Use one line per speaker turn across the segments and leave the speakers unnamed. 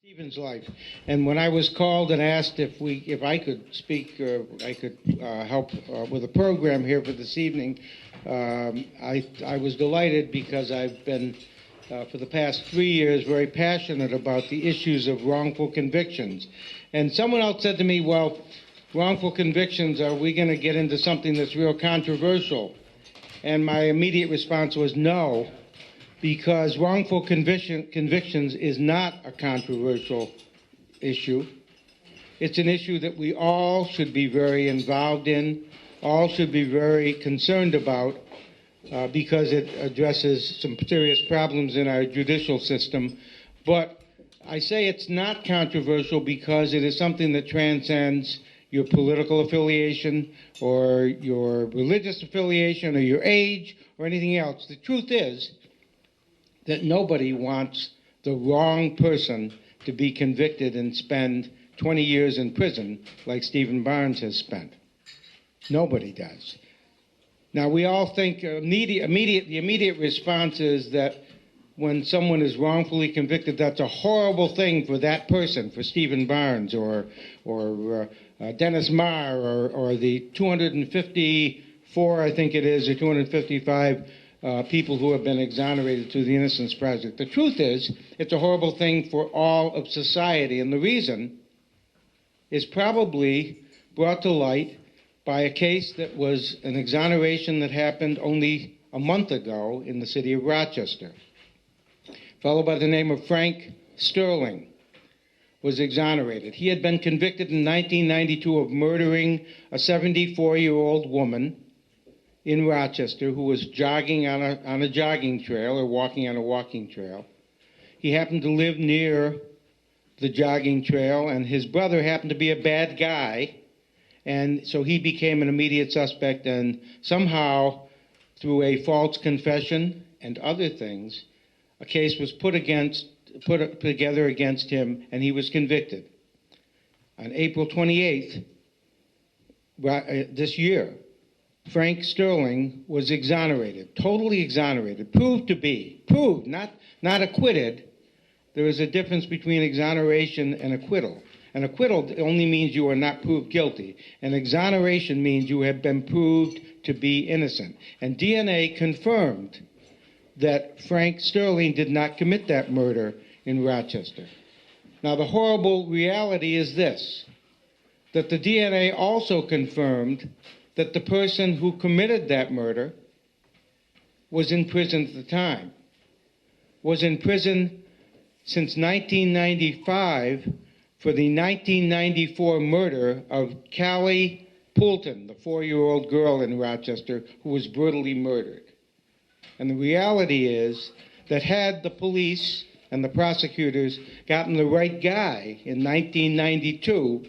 Stephen's life. And when I was called and asked if I could speak or I could help with a program here for this evening, I was delighted because I've been, for the past 3 years, very passionate about the issues of wrongful convictions. And someone else said to me, well, wrongful convictions, are we going to get into something that's real controversial? And my immediate response was no, because wrongful convictions is not a controversial issue. It's an issue that we all should be very involved in, all should be very concerned about, because it addresses some serious problems in our judicial system. But I say it's not controversial because it is something that transcends your political affiliation or your religious affiliation or your age or anything else. The truth is that nobody wants the wrong person to be convicted and spend 20 years in prison like Stephen Barnes has spent. Nobody does. Now, we all think the immediate response is that when someone is wrongfully convicted, that's a horrible thing for that person, for Stephen Barnes or Dennis Marr or the 254, I think it is, or 255 people who have been exonerated through the Innocence Project. The truth is, it's a horrible thing for all of society, and the reason is probably brought to light by a case that was an exoneration that happened only a month ago in the city of Rochester. A fellow by the name of Frank Sterling was exonerated. He had been convicted in 1992 of murdering a 74-year-old woman in Rochester who was jogging on a jogging trail or walking on a walking trail. He happened to live near the jogging trail, and his brother happened to be a bad guy, and so he became an immediate suspect, and somehow, through a false confession and other things, a case was put together against him, and he was convicted. On April 28th this year, Frank Sterling was exonerated, totally exonerated, proved, not acquitted. There is a difference between exoneration and acquittal. An acquittal only means you are not proved guilty. An exoneration means you have been proved to be innocent. And DNA confirmed that Frank Sterling did not commit that murder in Rochester. Now, the horrible reality is this, that the DNA also confirmed that the person who committed that murder was in prison at the time, was in prison since 1995 for the 1994 murder of Callie Poulton, the 4-year-old girl in Rochester who was brutally murdered. And the reality is that had the police and the prosecutors gotten the right guy in 1992,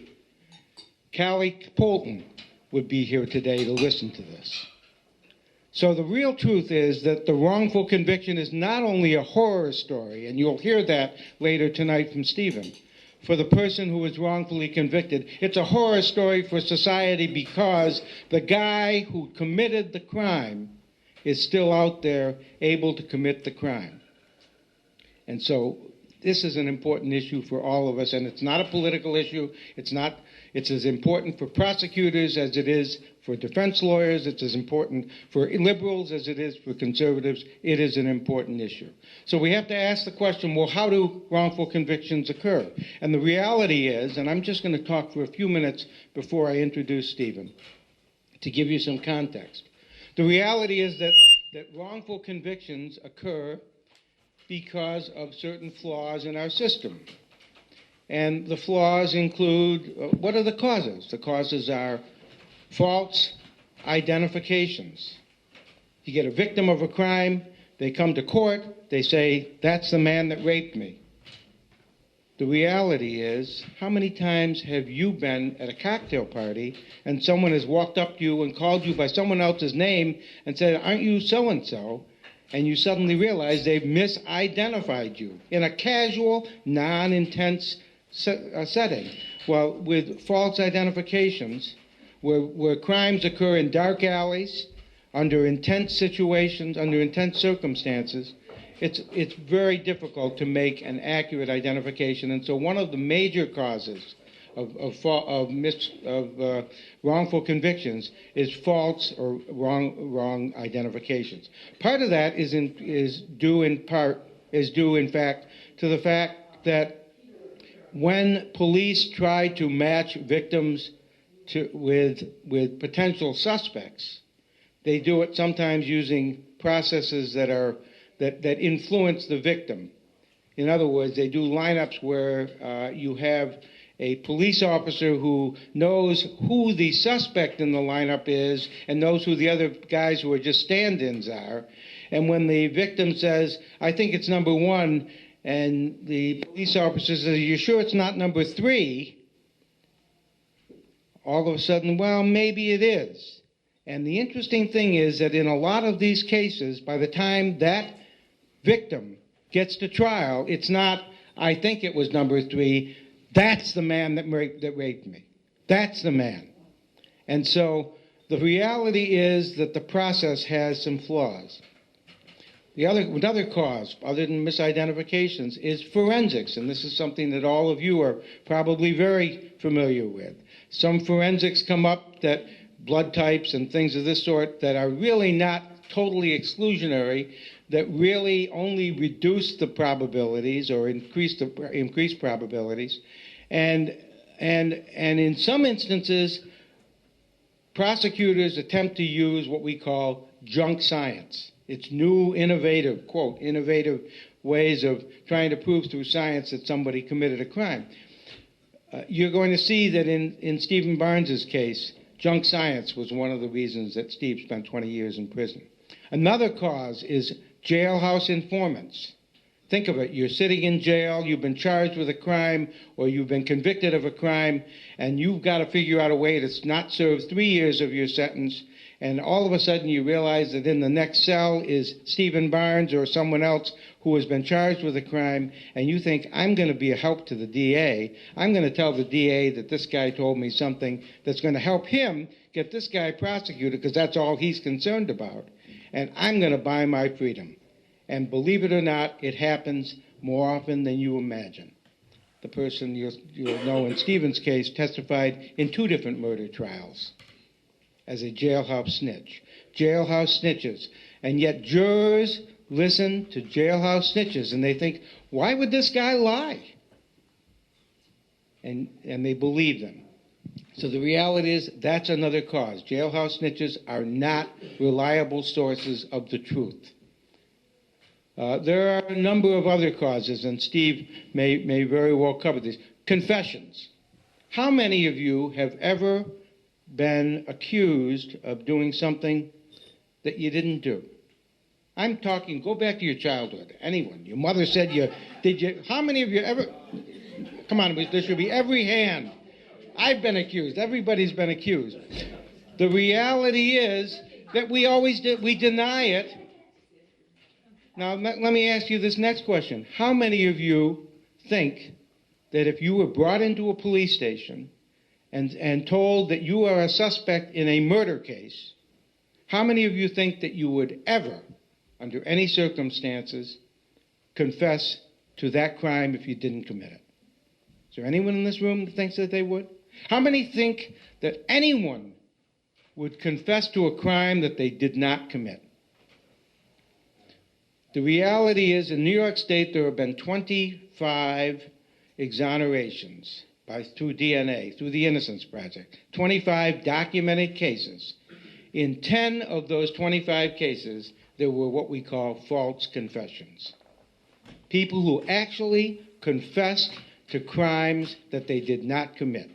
Callie Poulton would be here today to listen to this. So the real truth is that the wrongful conviction is not only a horror story, and you'll hear that later tonight from Stephen, for the person who was wrongfully convicted. It's a horror story for society because the guy who committed the crime is still out there able to commit the crime. And so this is an important issue for all of us, and it's not a political issue. It's as important for prosecutors as it is for defense lawyers. It's as important for liberals as it is for conservatives. It is an important issue. So we have to ask the question, well, how do wrongful convictions occur? And the reality is, and I'm just going to talk for a few minutes before I introduce Stephen, to give you some context. The reality is that wrongful convictions occur because of certain flaws in our system. And the flaws include, what are the causes? The causes are false identifications. You get a victim of a crime, they come to court, they say, that's the man that raped me. The reality is, how many times have you been at a cocktail party and someone has walked up to you and called you by someone else's name and said, aren't you so-and-so? And you suddenly realize they've misidentified you in a casual, non-intense setting. Well, with false identifications, where crimes occur in dark alleys, under intense situations, under intense circumstances, it's very difficult to make an accurate identification. And so one of the major causes of wrongful convictions is false or wrong identifications. Part of that is due in fact to the fact that when police try to match victims with potential suspects, they do it sometimes using processes that influence the victim. In other words, they do lineups where you have a police officer who knows who the suspect in the lineup is and knows who the other guys who are just stand-ins are. And when the victim says, "I think it's number 1," and the police officer says, "Are you sure it's not number 3?" All of a sudden, well, maybe it is. And the interesting thing is that in a lot of these cases, by the time that victim gets to trial, it's not, "I think it was number 3. That's the man that raped me. That's the man." And so the reality is that the process has some flaws. Another cause, other than misidentifications, is forensics, and this is something that all of you are probably very familiar with. Some forensics come up that blood types and things of this sort that are really not totally exclusionary, that really only reduce the probabilities or increase probabilities. And in some instances, prosecutors attempt to use what we call junk science. It's new, innovative, quote, innovative ways of trying to prove through science that somebody committed a crime. You're going to see that in Stephen Barnes's case, junk science was one of the reasons that Steve spent 20 years in prison. Another cause is jailhouse informants. Think of it. You're sitting in jail, you've been charged with a crime, or you've been convicted of a crime, and you've got to figure out a way to not serve 3 years of your sentence, and all of a sudden you realize that in the next cell is Stephen Barnes or someone else who has been charged with a crime, and you think, "I'm going to be a help to the DA. I'm going to tell the DA that this guy told me something that's going to help him get this guy prosecuted because that's all he's concerned about, and I'm going to buy my freedom." And believe it or not, it happens more often than you imagine. The person you'll know in Stephen's case testified in 2 different murder trials as a jailhouse snitch. Jailhouse snitches. And yet jurors listen to jailhouse snitches and they think, why would this guy lie? And they believe them. So the reality is that's another cause. Jailhouse snitches are not reliable sources of the truth. There are a number of other causes, and Steve may very well cover these. Confessions. How many of you have ever been accused of doing something that you didn't do? I'm talking, go back to your childhood. Anyone. Your mother said how many of you ever, come on, there should be every hand. I've been accused. Everybody's been accused. The reality is that we deny it. Now, let me ask you this next question. How many of you think that if you were brought into a police station and told that you are a suspect in a murder case, how many of you think that you would ever, under any circumstances, confess to that crime if you didn't commit it? Is there anyone in this room that thinks that they would? How many think that anyone would confess to a crime that they did not commit? The reality is, in New York State, there have been 25 exonerations through DNA, through the Innocence Project. 25 documented cases. In 10 of those 25 cases, there were what we call false confessions. People who actually confessed to crimes that they did not commit.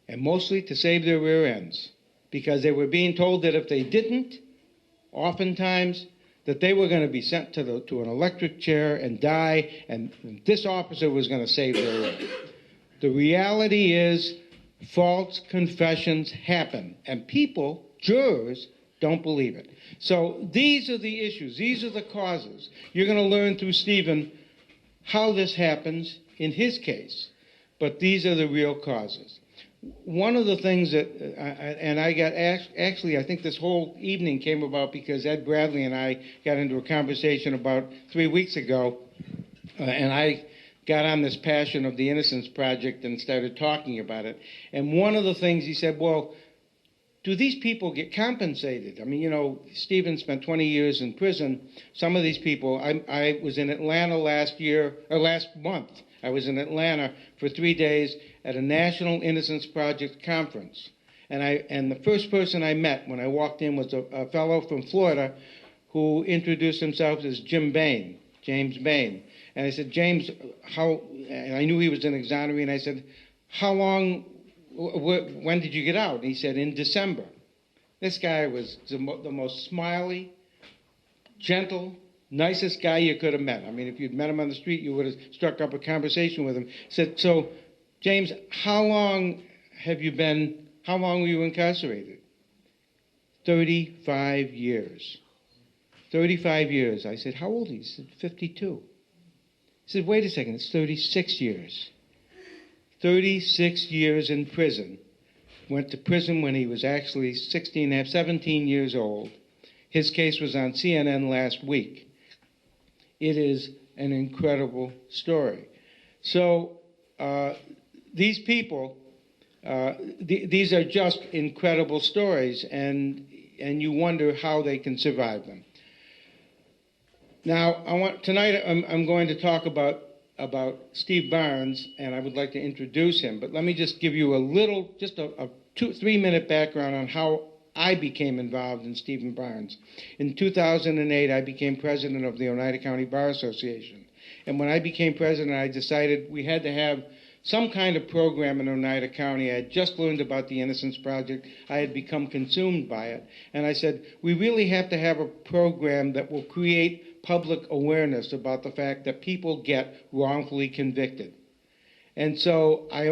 And mostly to save their rear ends. Because they were being told that if they didn't, oftentimes, that they were going to be sent to an electric chair and die, and this officer was going to save their life. The reality is false confessions happen, and people, jurors, don't believe it. So these are the issues. These are the causes. You're going to learn through Stephen how this happens in his case, but these are the real causes. one of the things that, and I got actually, I think this whole evening came about because Ed Bradley and I got into a conversation about 3 weeks ago, and I got on this passion of the Innocence Project and started talking about it. And one of the things he said, well, do these people get compensated? I mean, you know, Stephen spent 20 years in prison. Some of these people, I was in Atlanta last month. I was in Atlanta for 3 days at a National Innocence Project conference. And the first person I met when I walked in was a fellow from Florida who introduced himself as James Bain. And I said, James, and I knew he was an exoneree, and I said, how long, when did you get out? And he said, in December. This guy was the most smiley, gentle, nicest guy you could have met. I mean, if you'd met him on the street, you would have struck up a conversation with him. He said, so, James, how long were you incarcerated? 35 years. 35 years. I said, how old are you? He said, 52. He said, wait a second, it's 36 years. 36 years in prison. Went to prison when he was actually 17 years old. His case was on CNN last week. It is an incredible story. So these people, these are just incredible stories, and you wonder how they can survive them. Now, tonight I'm going to talk about Steve Barnes, and I would like to introduce him. But let me just give you just a 2-3 minute background on how I became involved in Stephen Barnes. In 2008, I became president of the Oneida County Bar Association. And when I became president, I decided we had to have some kind of program in Oneida County. I had just learned about the Innocence Project. I had become consumed by it. And I said, we really have to have a program that will create public awareness about the fact that people get wrongfully convicted. And so I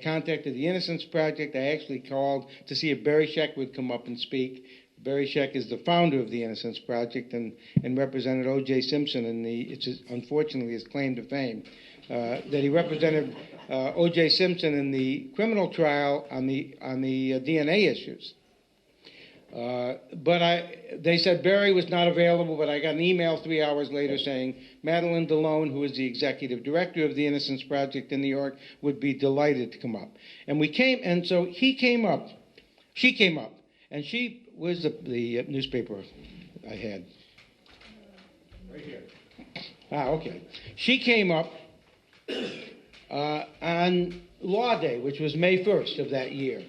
contacted the Innocence Project. I actually called to see if Barry Scheck would come up and speak. Barry Scheck is the founder of the Innocence Project and represented O.J. Simpson unfortunately his claim to fame, that he represented O.J. Simpson in the criminal trial on the DNA issues. They said Barry was not available, but I got an email 3 hours later saying Madeline DeLone, who is the executive director of the Innocence Project in New York, would be delighted to come up. And so she came up, and where's the newspaper I had? Right here. Okay. She came up on Law Day, which was May 1st of that year.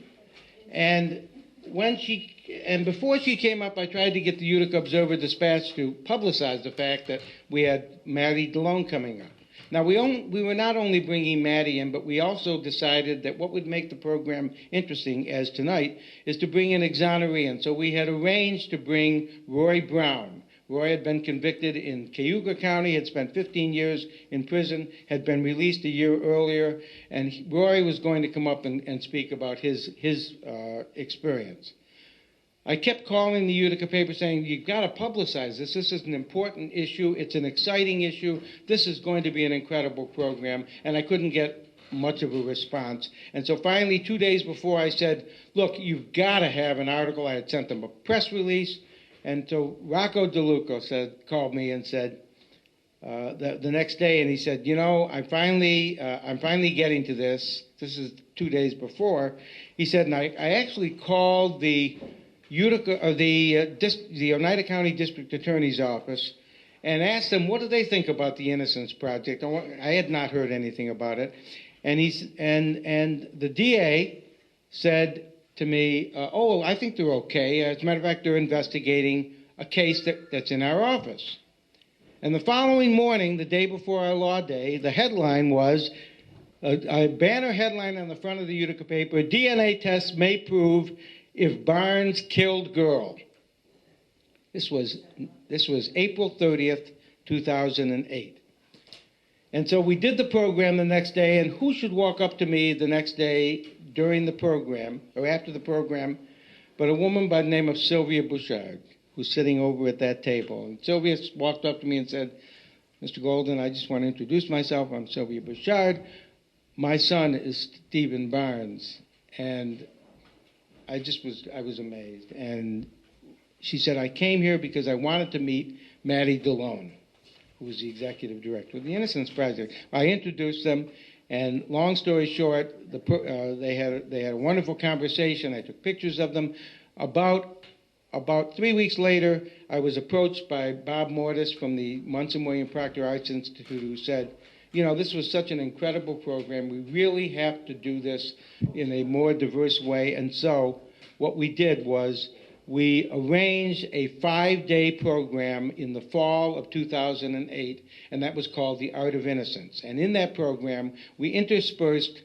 And before she came up, I tried to get the Utica Observer-Dispatch to publicize the fact that we had Maddie DeLone coming up. Now, we were not only bringing Maddie in, but we also decided that what would make the program interesting, as tonight, is to bring an exoneree in. So we had arranged to bring Roy Brown. Roy had been convicted in Cayuga County, had spent 15 years in prison, had been released a year earlier, and Roy was going to come up and speak about his experience. I kept calling the Utica paper saying, you've got to publicize this. This is an important issue. It's an exciting issue. This is going to be an incredible program. And I couldn't get much of a response. And so finally, 2 days before, I said, look, you've got to have an article. I had sent them a press release. And so Rocco DeLuca called me and said the next day, and he said, you know, I'm finally getting to this. This is 2 days before. He said, and I actually called the Oneida County District Attorney's Office and asked them what do they think about the Innocence Project. I had not heard anything about it, and the DA said to me, I think they're okay. As a matter of fact, they're investigating a case that's in our office. And the following morning, the day before our Law Day, the headline was a banner headline on the front of the Utica paper: DNA tests may prove if Barnes killed girl. This was April 30th, 2008. And so we did the program the next day, and who should walk up to me the next day during the program, or after the program, but a woman by the name of Sylvia Bouchard, who's sitting over at that table. And Sylvia walked up to me and said, Mr. Golden, I just want to introduce myself. I'm Sylvia Bouchard. my son is Stephen Barnes, and I was amazed. And she said, I came here because I wanted to meet Maddie DeLone, who was the executive director of the Innocence Project. I introduced them, and long story short, they had a wonderful conversation. I took pictures of them. About 3 weeks later, I was approached by Bob Mortis from the Munson William Proctor Arts Institute, who said, this was such an incredible program. We really have to do this in a more diverse way. And so what we did was we arranged a 5-day program in the fall of 2008, and that was called The Art of Innocence. And in that program, we interspersed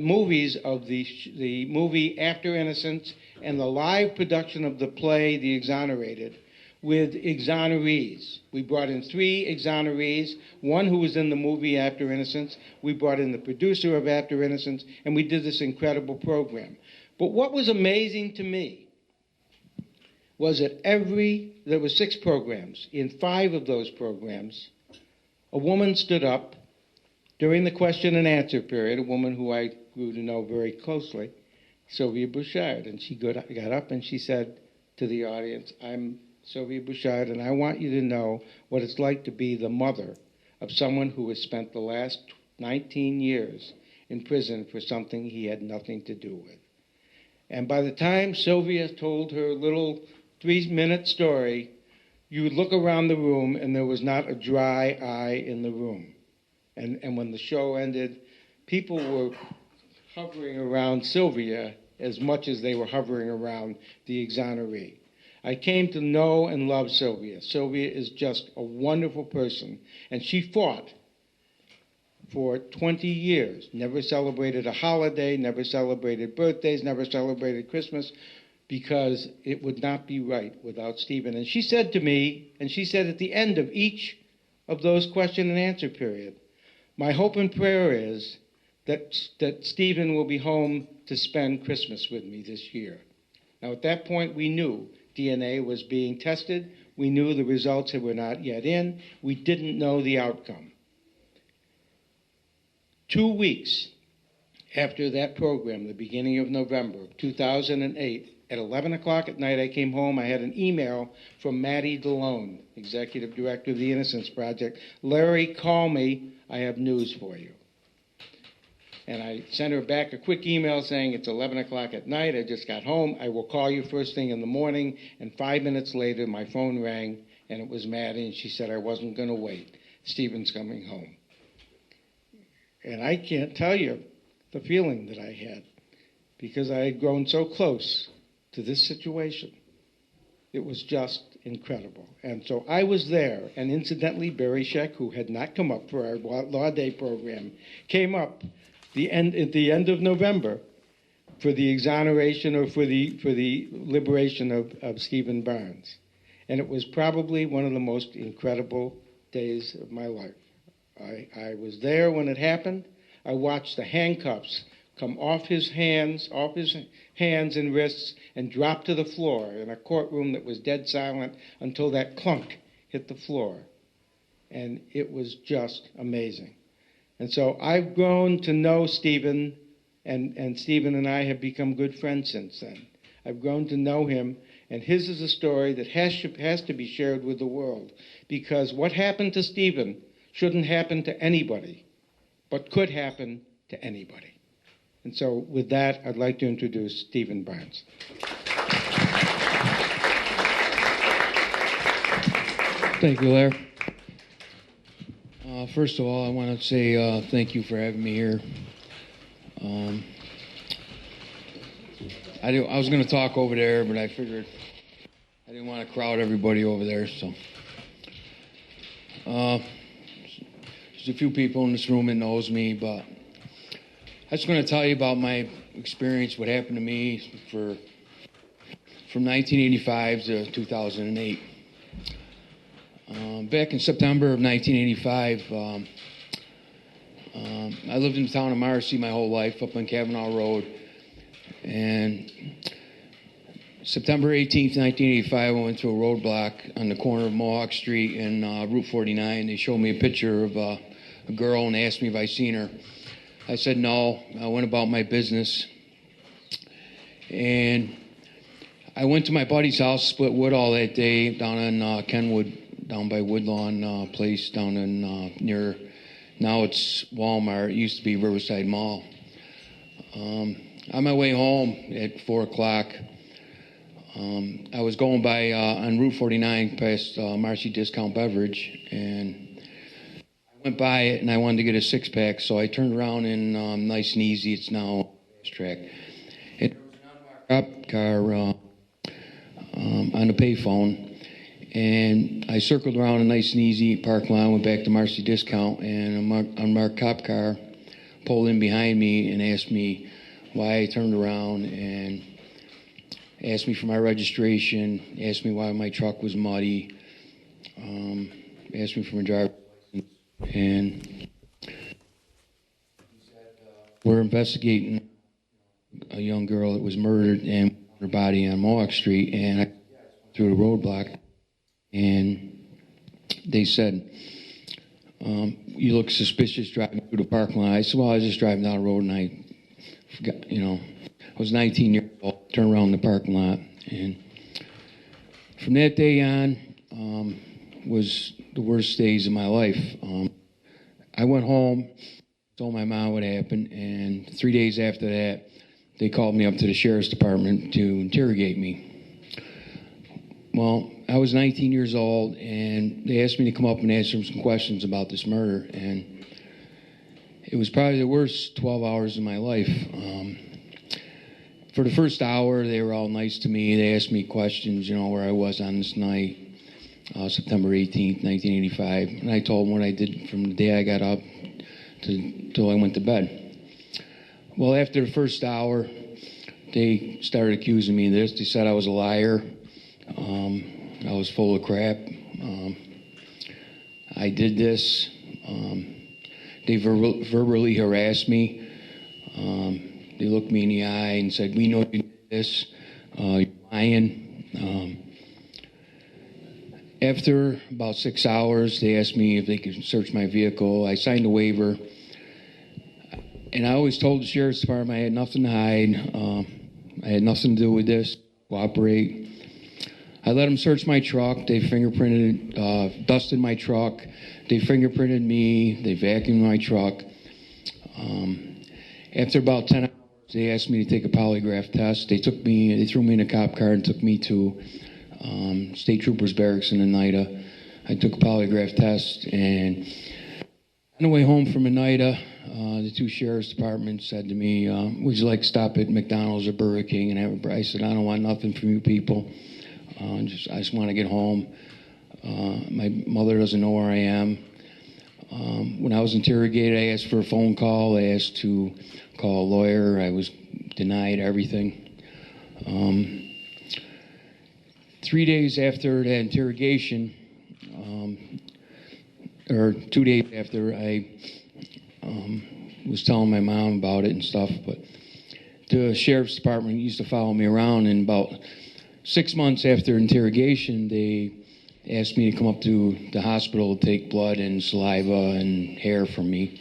movies of the movie After Innocence and the live production of the play The Exonerated with exonerees. We brought in 3 exonerees, one who was in the movie After Innocence. We brought in the producer of After Innocence, and we did this incredible program. But what was amazing to me was that there were 6 programs. In 5 of those programs, a woman stood up during the question and answer period, a woman who I grew to know very closely, Sylvia Bouchard. And she got up and she said to the audience, I'm Sylvia Bouchard, and I want you to know what it's like to be the mother of someone who has spent the last 19 years in prison for something he had nothing to do with. And by the time Sylvia told her little 3-minute story, you would look around the room and there was not a dry eye in the room. And when the show ended, people were hovering around Sylvia as much as they were hovering around the exoneree. I came to know and love Sylvia. Sylvia is just a wonderful person, and she fought for 20 years, never celebrated a holiday, never celebrated birthdays, never celebrated Christmas, because it would not be right without Stephen. And she said to me, and she said at the end of each of those question and answer period, my hope and prayer is that Stephen will be home to spend Christmas with me this year. Now, at that point, we knew DNA was being tested. We knew the results were not yet in. We didn't know the outcome. 2 weeks after that program, the beginning of November of 2008, at 11 o'clock at night, I came home. I had an email from Maddie DeLone, executive director of the Innocence Project. Larry, call me. I have news for you. And I sent her back a quick email saying, it's 11 o'clock at night. I just got home. I will call you first thing in the morning. And 5 minutes later, my phone rang, and it was Maddie, and she said I wasn't going to wait. Stephen's coming home. And I can't tell you the feeling that I had, because I had grown so close to this situation. It was just incredible. And so I was there, and incidentally, Barry Scheck, who had not come up for our Law Day program, came up at the end of November for the exoneration or for the liberation of Stephen Barnes. And it was probably one of the most incredible days of my life. I was there when it happened. I watched the handcuffs come off his hands and wrists, and drop to the floor in a courtroom that was dead silent until that clunk hit the floor. And it was just amazing. And so I've grown to know Stephen, and Stephen and I have become good friends since then. I've grown to know him, and his is a story that has to be shared with the world, because what happened to Stephen shouldn't happen to anybody, but could happen to anybody. And so with that, I'd like to introduce Stephen Barnes.
Thank you, Larry. First of all, I want to say thank you for having me here. I was going to talk over there, but I figured I didn't want to crowd everybody over there. So there's a few people in this room that knows me, but I just want to tell you about my experience, what happened to me from 1985 to 2008. Back in September of 1985, I lived in the town of Marcy my whole life, up on Kavanaugh Road. And September 18th, 1985, I went to a roadblock on the corner of Mohawk Street and Route 49. They showed me a picture of a girl and asked me if I seen her. I said no. I went about my business. And I went to my buddy's house, split wood all that day down in Kenwood, down by Woodlawn Place, down in near, now it's Walmart. It used to be Riverside Mall. On my way home at 4 o'clock, I was going by on Route 49 past Marcy Discount Beverage, and I went by it and I wanted to get a six-pack, so I turned around and Nice and Easy, it's now a track. And there was an unmarked car on the payphone, and I circled around a Nice and Easy parking lot, went back to Marcy Discount, and an unmarked cop car pulled in behind me and asked me why I turned around, and asked me for my registration, asked me why my truck was muddy, asked me for my driver's license, and he said, we're investigating a young girl that was murdered and her body on Mohawk Street, and I went through the roadblock, and they said, you look suspicious driving through the parking lot. I said, well, I was just driving down the road, and I forgot, I was 19 years old, turned around in the parking lot. And from that day on was the worst days of my life. I went home, told my mom what happened, and 3 days after that, they called me up to the sheriff's department to interrogate me. Well, I was 19 years old, and they asked me to come up and answer some questions about this murder, and it was probably the worst 12 hours of my life. For the first hour, they were all nice to me. They asked me questions, where I was on this night, September 18th, 1985. And I told them what I did from the day I got up till I went to bed. Well, after the first hour, they started accusing me of this. They said I was a liar. I was full of crap. I did this. They verbally harassed me. They looked me in the eye and said, we know you did this. You're lying. After about 6 hours, they asked me if they could search my vehicle. I signed a waiver. And I always told the sheriff's department I had nothing to hide. I had nothing to do with this. Cooperate. I let them search my truck. They fingerprinted, dusted my truck. They fingerprinted me. They vacuumed my truck. After about 10 hours, they asked me to take a polygraph test. They threw me in a cop car and took me to State Troopers Barracks in Oneida. I took a polygraph test, and on the way home from Oneida, the two sheriff's departments said to me, would you like to stop at McDonald's or Burger King and have a I said, I don't want nothing from you people. I just want to get home. My mother doesn't know where I am. When I was interrogated, I asked for a phone call. I asked to call a lawyer. I was denied everything. 3 days after that interrogation, or 2 days after, I was telling my mom about it and stuff, but the sheriff's department used to follow me around, and about 6 months after interrogation, they asked me to come up to the hospital to take blood and saliva and hair from me,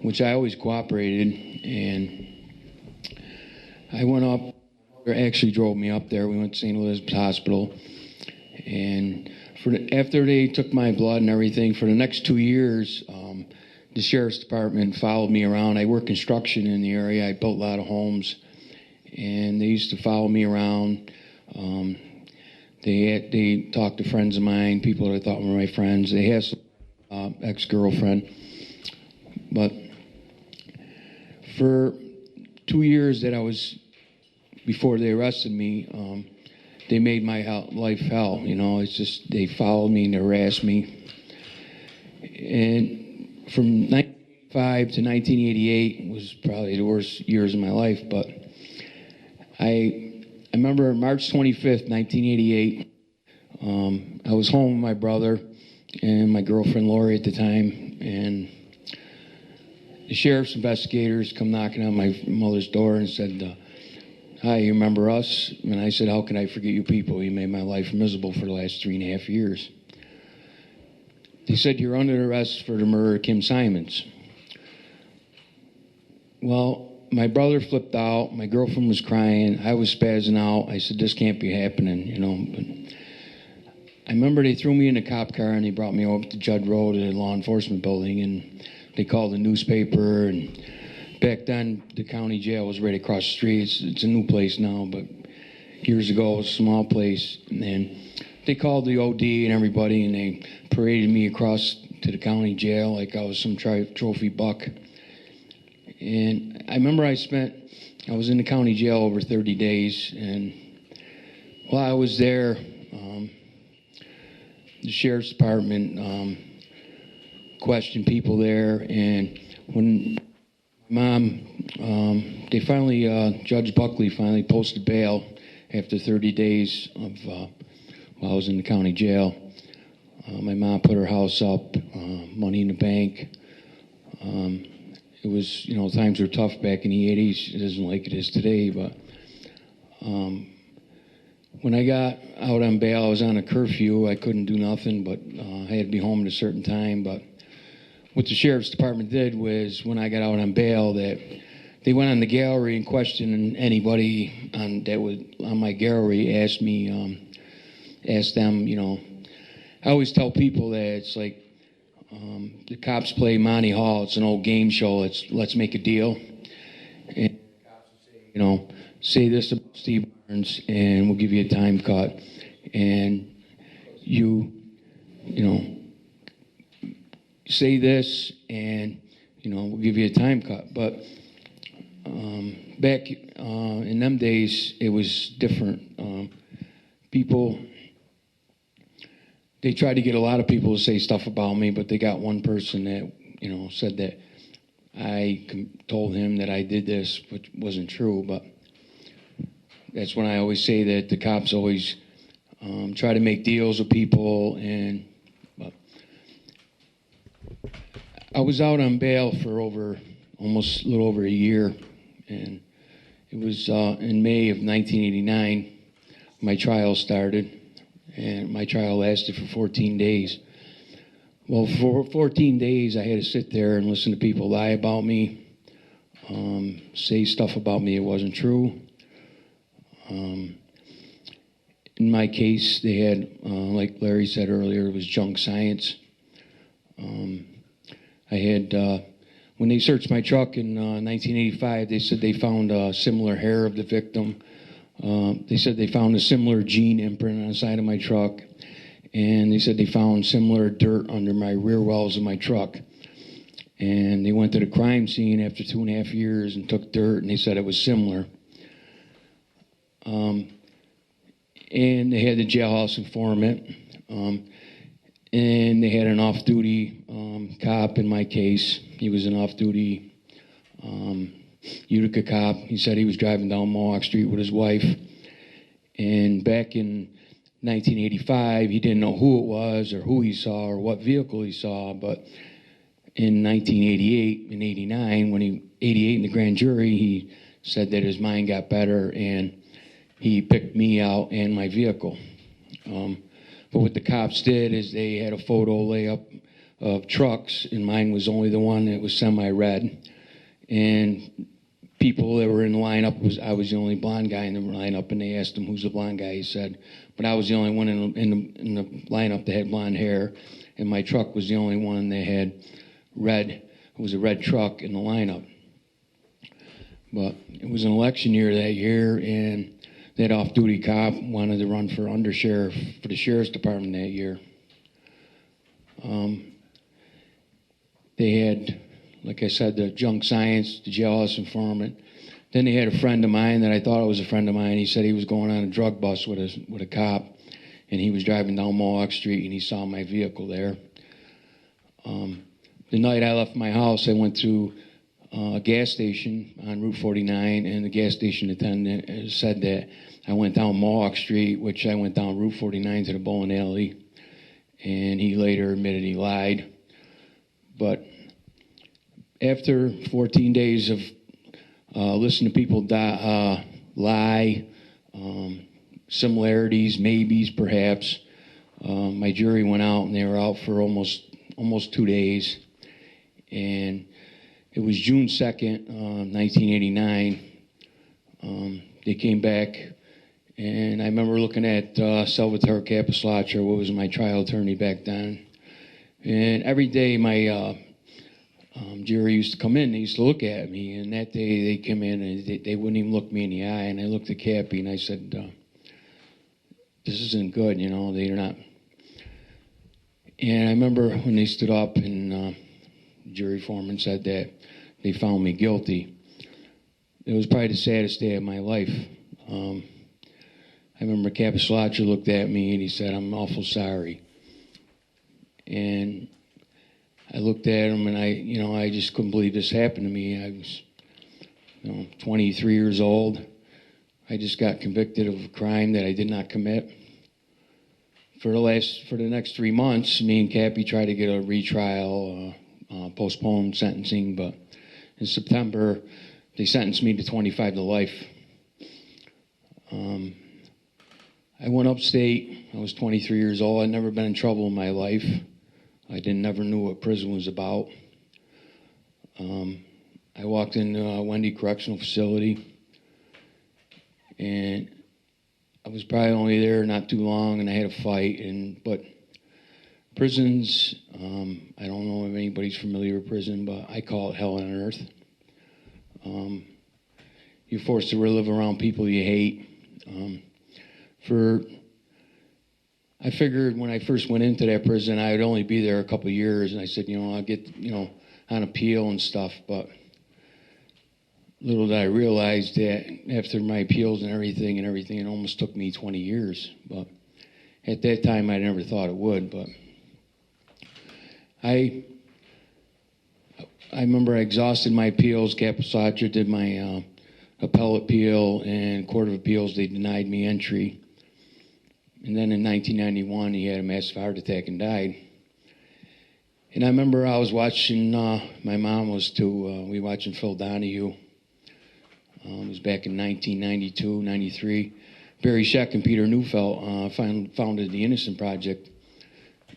which I always cooperated, and I went up. My mother actually drove me up there. We went to St. Elizabeth's Hospital, and after they took my blood and everything, for the next 2 years, the sheriff's department followed me around. I worked construction in the area. I built a lot of homes, and they used to follow me around. They talked to friends of mine, people that I thought were my friends. They had some ex-girlfriend. But for 2 years that I was, before they arrested me, they made my life hell. It's just, they followed me and harassed me. And from 1985 to 1988 was probably the worst years of my life, but I remember March 25th, 1988, I was home with my brother and my girlfriend Lori at the time, and the sheriff's investigators come knocking on my mother's door and said, hi, you remember us? And I said, how can I forget you people? You made my life miserable for the last 3.5 years. They said, you're under arrest for the murder of Kim Simons. Well, my brother flipped out. My girlfriend was crying. I was spazzing out. I said, this can't be happening, you know. But I remember they threw me in a cop car and they brought me over to Judd Road at a law enforcement building, and they called the newspaper. And back then, the county jail was right across the street. It's a new place now, but years ago it was a small place. And they called the OD and everybody, and they paraded me across to the county jail like I was some trophy buck. And I remember I was in the county jail over 30 days, and while I was there, the sheriff's department questioned people there, and when Mom, they finally, Judge Buckley finally posted bail after 30 days of while I was in the county jail. My mom put her house up, money in the bank. It was, you know, times were tough back in the 80s. It isn't like it is today, but when I got out on bail, I was on a curfew. I couldn't do nothing, but I had to be home at a certain time. But what the sheriff's department did was, when I got out on bail, that they went on the gallery and questioned anybody that was on my gallery, asked them, you know. I always tell people that it's like the cops play Monty Hall. It's an old game show. Let's make a deal. And the cops would say, you know, say this about Steve Barnes, and we'll give you a time cut. And you know, say this, and you know, we'll give you a time cut. But back in them days, it was different. People. They tried to get a lot of people to say stuff about me, but they got one person that, you know, said that I told him that I did this, which wasn't true. But that's when I always say that the cops always try to make deals with people. But I was out on bail for almost a little over a year, and it was in May of 1989 my trial started. And my trial lasted for 14 days. Well, for 14 days, I had to sit there and listen to people lie about me, say stuff about me that wasn't true. In my case, they had, like Larry said earlier, it was junk science. I had, when they searched my truck in 1985, they said they found similar hair of the victim. They said they found a similar gene imprint on the side of my truck, and they said they found similar dirt under my rear wells of my truck. And they went to the crime scene after 2.5 years and took dirt, and they said it was similar. And they had the jailhouse informant, and they had an off-duty cop in my case. He was an off-duty Utica cop. He said he was driving down Mohawk Street with his wife, and back in 1985 he didn't know who it was or who he saw or what vehicle he saw. But in 1988 and 89, when he 88 in the grand jury, he said that his mind got better and he picked me out and my vehicle. But what the cops did is they had a photo layup of trucks, and mine was only the one that was semi-red. And people that were in the lineup, I was the only blonde guy in the lineup, and they asked him who's the blonde guy. He said, but I was the only one in the lineup that had blonde hair, and my truck was the only one that had red. It was a red truck in the lineup. But it was an election year that year, and that off-duty cop wanted to run for undersheriff for the sheriff's department that year. They had, like I said, the junk science, the jailhouse informant. Then they had a friend of mine that I thought was a friend of mine. He said he was going on a drug bust with a cop, and he was driving down Mohawk Street, and he saw my vehicle there. The night I left my house, I went to a gas station on Route 49, and the gas station attendant said that I went down Mohawk Street, which I went down Route 49 to the bowling alley, and he later admitted he lied. But after 14 days of listening to people lie, similarities, maybes, perhaps, my jury went out, and they were out for almost 2 days. And It was June 2nd, 1989. They came back, and I remember looking at Salvatore Capislaccio, who was my trial attorney back then. And every day my jury used to come in, they used to look at me, and that day they came in and they wouldn't even look me in the eye, and I looked at Cappy and I said, this isn't good, you know, they're not. And I remember when they stood up and the jury foreman said that they found me guilty. It was probably the saddest day of my life. I remember Capislaccio looked at me and he said, I'm awful sorry. And I looked at him and I just couldn't believe this happened to me. I was, 23 years old. I just got convicted of a crime that I did not commit. For the next 3 months, me and Cappy tried to get a retrial, postponed sentencing, but in September, they sentenced me to 25 to life. I went upstate. I was 23 years old. I'd never been in trouble in my life. I never knew what prison was about. I walked into Wendy Correctional Facility, and I was probably only there not too long, and I had a fight. But prisons, I don't know if anybody's familiar with prison, but I call it hell on earth. You're forced to live around people you hate. I figured when I first went into that prison, I would only be there a couple of years, and I said, I'll get, on appeal and stuff, but little did I realize that after my appeals and everything, it almost took me 20 years, but at that time, I never thought it would, but I remember I exhausted my appeals. Capislaccio did my appellate appeal, and Court of Appeals, they denied me entry. And then in 1991, he had a massive heart attack and died. And I remember I was watching, my mom was too, we were watching Phil Donahue. It was back in 1992, 93. Barry Scheck and Peter Neufeld founded the Innocent Project.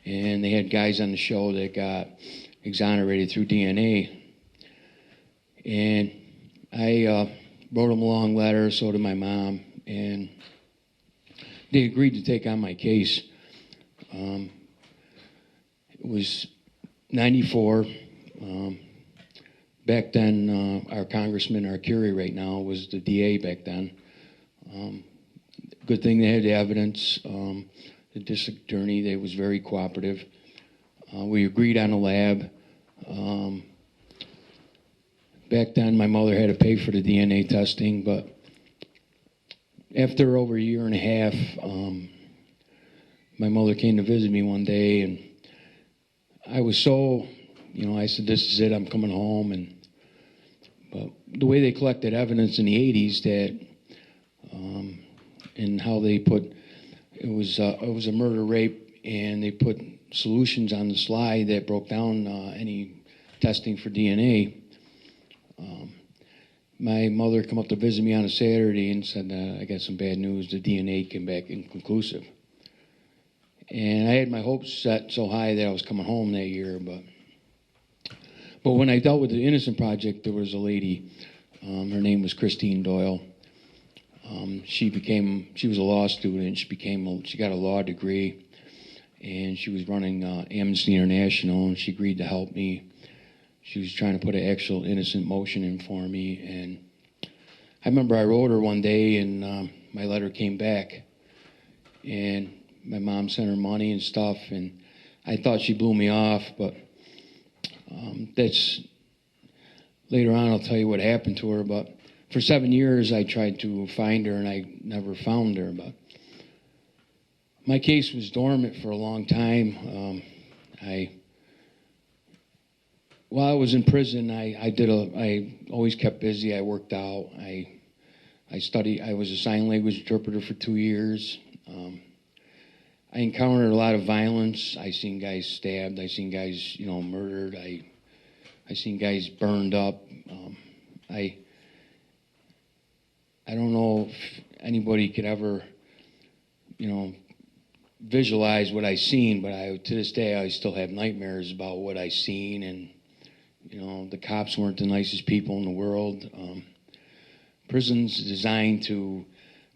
And they had guys on the show that got exonerated through DNA. And I wrote them a long letter, so did my mom, and they agreed to take on my case. It was 94. Back then, our Congressman, our Curie right now, was the DA back then. Good thing they had the evidence. The district attorney, they was very cooperative. We agreed on a lab. Back then, my mother had to pay for the DNA testing, but after over a year and a half, my mother came to visit me one day, and I was so, I said, this is it, I'm coming home. But the way they collected evidence in the 80s that, and how they put, it was a murder rape, and they put solutions on the slide that broke down any testing for DNA. My mother came up to visit me on a Saturday and said, I got some bad news. The DNA came back inconclusive. And I had my hopes set so high that I was coming home that year. But when I dealt with the Innocent Project, there was a lady. Her name was Christine Doyle. She was a law student. She got a law degree. And she was running Amnesty International, and she agreed to help me. She was trying to put an actual innocent motion in for me. And I remember I wrote her one day, and my letter came back. And my mom sent her money and stuff, and I thought she blew me off, but that's later on I'll tell you what happened to her. But for 7 years I tried to find her, and I never found her. But my case was dormant for a long time. While I was in prison, I always kept busy. I worked out. I studied. I was a sign language interpreter for 2 years. I encountered a lot of violence. I seen guys stabbed. I seen guys, murdered. I seen guys burned up. I don't know if anybody could ever, visualize what I seen, but to this day I still have nightmares about what I seen, and The cops weren't the nicest people in the world. Prison's designed to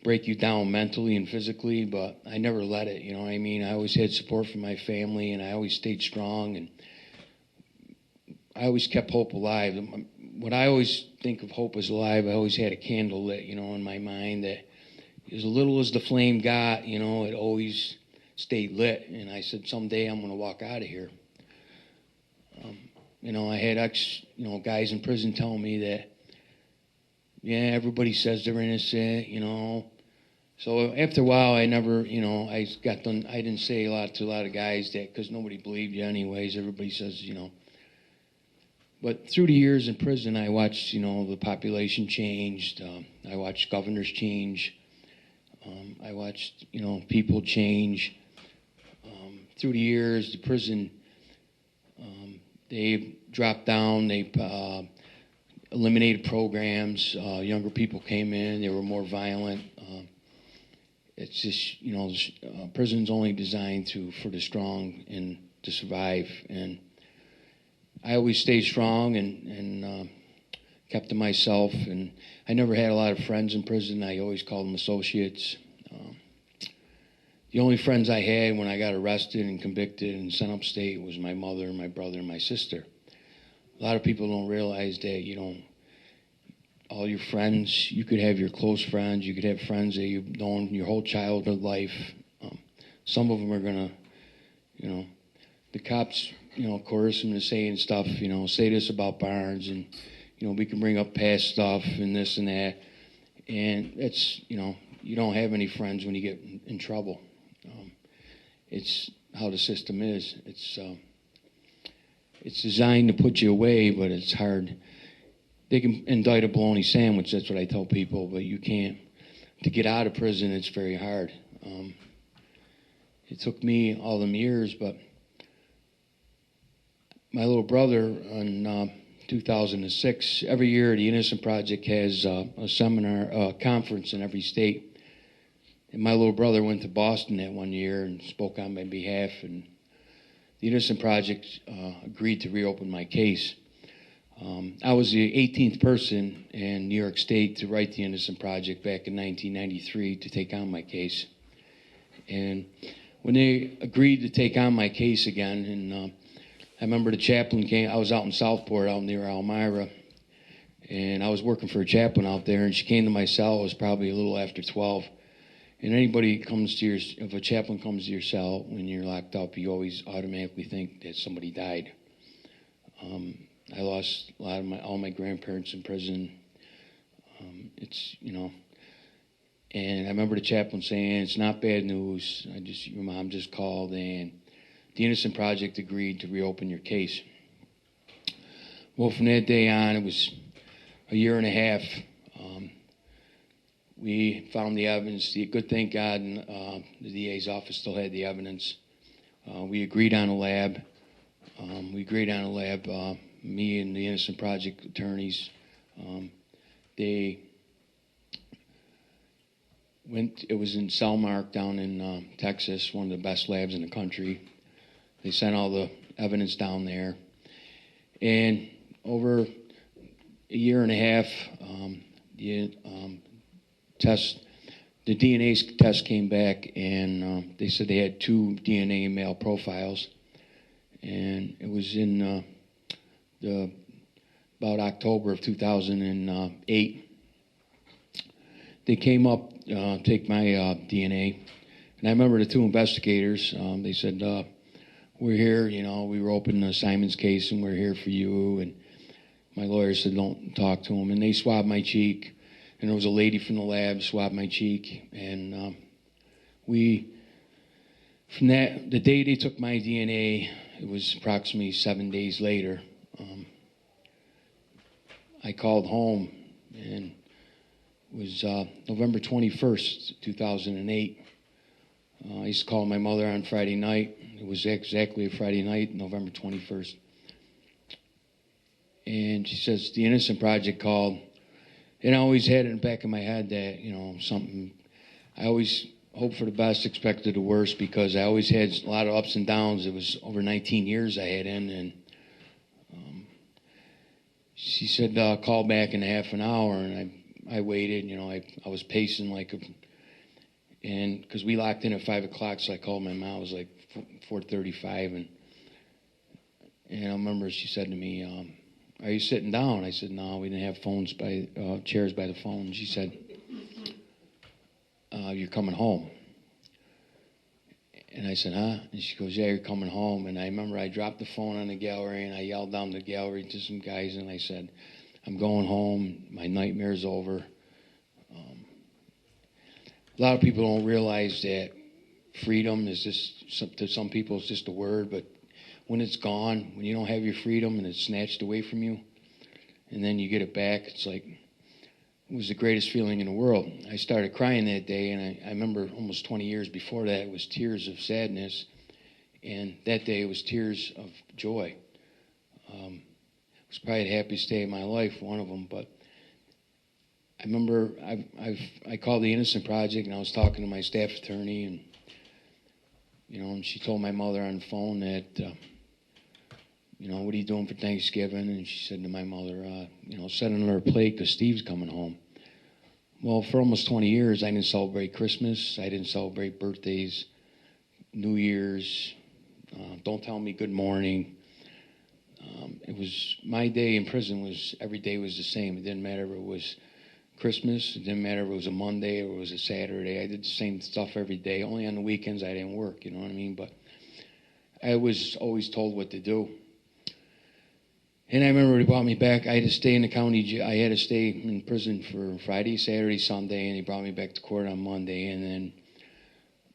break you down mentally and physically, but I never let it, you know what I mean? I always had support from my family, and I always stayed strong, and I always kept hope alive. When I always think of hope as alive, I always had a candle lit, in my mind, that as little as the flame got, it always stayed lit. And I said, someday I'm going to walk out of here. I had guys in prison telling me that, yeah, everybody says they're innocent, So after a while, I never, I got done. I didn't say a lot to a lot of guys that, because nobody believed you anyways. Everybody says, But through the years in prison, I watched, the population changed. I watched governors change. I watched, people change. Through the years, the prison, they dropped down. They eliminated programs. Younger people came in. They were more violent. It's just, prison's only designed for the strong and to survive. And I always stayed strong and kept to myself. And I never had a lot of friends in prison. I always called them associates. The only friends I had when I got arrested and convicted and sent upstate was my mother, my brother, and my sister. A lot of people don't realize that, all your friends, you could have your close friends, you could have friends that you've known your whole childhood life. Some of them are going to, the cops, coerce them to saying stuff, say this about Barnes, and, we can bring up past stuff and this and that. And it's, you don't have any friends when you get in trouble. It's how the system is. It's designed to put you away, but it's hard. They can indict a bologna sandwich, that's what I tell people, but you can't. To get out of prison, it's very hard. It took me all them years, but my little brother in 2006, every year the Innocent Project has a seminar, a conference in every state. And my little brother went to Boston that one year and spoke on my behalf, and the Innocent Project agreed to reopen my case. I was the 18th person in New York State to write the Innocent Project back in 1993 to take on my case. And when they agreed to take on my case again, and I remember the chaplain came, I was out in Southport, out near Elmira, and I was working for a chaplain out there, and she came to my cell. It was probably a little after 12. And anybody comes to if a chaplain comes to your cell when you're locked up, you always automatically think that somebody died. I lost a lot of all my grandparents in prison. And I remember the chaplain saying, "It's not bad news. Your mom just called, and the Innocent Project agreed to reopen your case." Well, from that day on, it was a year and a half. We found the evidence. Good, thank God, and the DA's office still had the evidence. We agreed on a lab. Me and the Innocent Project attorneys. They went. It was in Selmark down in Texas, one of the best labs in the country. They sent all the evidence down there, and over a year and a half, the DNA test came back, and they said they had 2 DNA male profiles, and it was in about October of 2008. They came up take my DNA, and I remember the 2 investigators. They said, "We're here. We were opening Simon's case, and we're here for you." And my lawyer said, "Don't talk to him." And they swabbed my cheek. And there was a lady from the lab swabbed my cheek, and from the day they took my DNA, it was approximately 7 days later. I called home, and it was November 21st, 2008. I used to call my mother on Friday night. It was exactly a Friday night, November 21st. And she says, the Innocent Project called. And I always had it in the back of my head that, something, I always hoped for the best, expected the worst, because I always had a lot of ups and downs. It was over 19 years I had in, and she said, call back in half an hour, and I waited, I was pacing and because we locked in at 5 o'clock, so I called my mom. It was like 4:35, and I remember she said to me, "Are you sitting down?" I said, "No, we didn't have chairs by the phone." And she said, "You're coming home." And I said, "Huh?" And she goes, "Yeah, you're coming home." And I remember I dropped the phone on the gallery, and I yelled down the gallery to some guys, and I said, "I'm going home. My nightmare's over." A lot of people don't realize that freedom is just, to some people, it's just a word, but when it's gone, when you don't have your freedom and it's snatched away from you, and then you get it back, it's like, it was the greatest feeling in the world. I started crying that day, and I remember almost 20 years before that, it was tears of sadness, and that day it was tears of joy. It was probably the happiest day of my life, one of them, but I remember I called the Innocent Project, and I was talking to my staff attorney, and and she told my mother on the phone that, what are you doing for Thanksgiving? And she said to my mother, set on her plate because Steve's coming home. Well, for almost 20 years, I didn't celebrate Christmas. I didn't celebrate birthdays, New Year's. Don't tell me good morning. It was my day in prison every day was the same. It didn't matter if it was Christmas. It didn't matter if it was a Monday or it was a Saturday. I did the same stuff every day. Only on the weekends I didn't work, you know what I mean? But I was always told what to do. And I remember he brought me back. I had to stay in the county jail. I had to stay in prison for Friday, Saturday, Sunday, and he brought me back to court on Monday. And then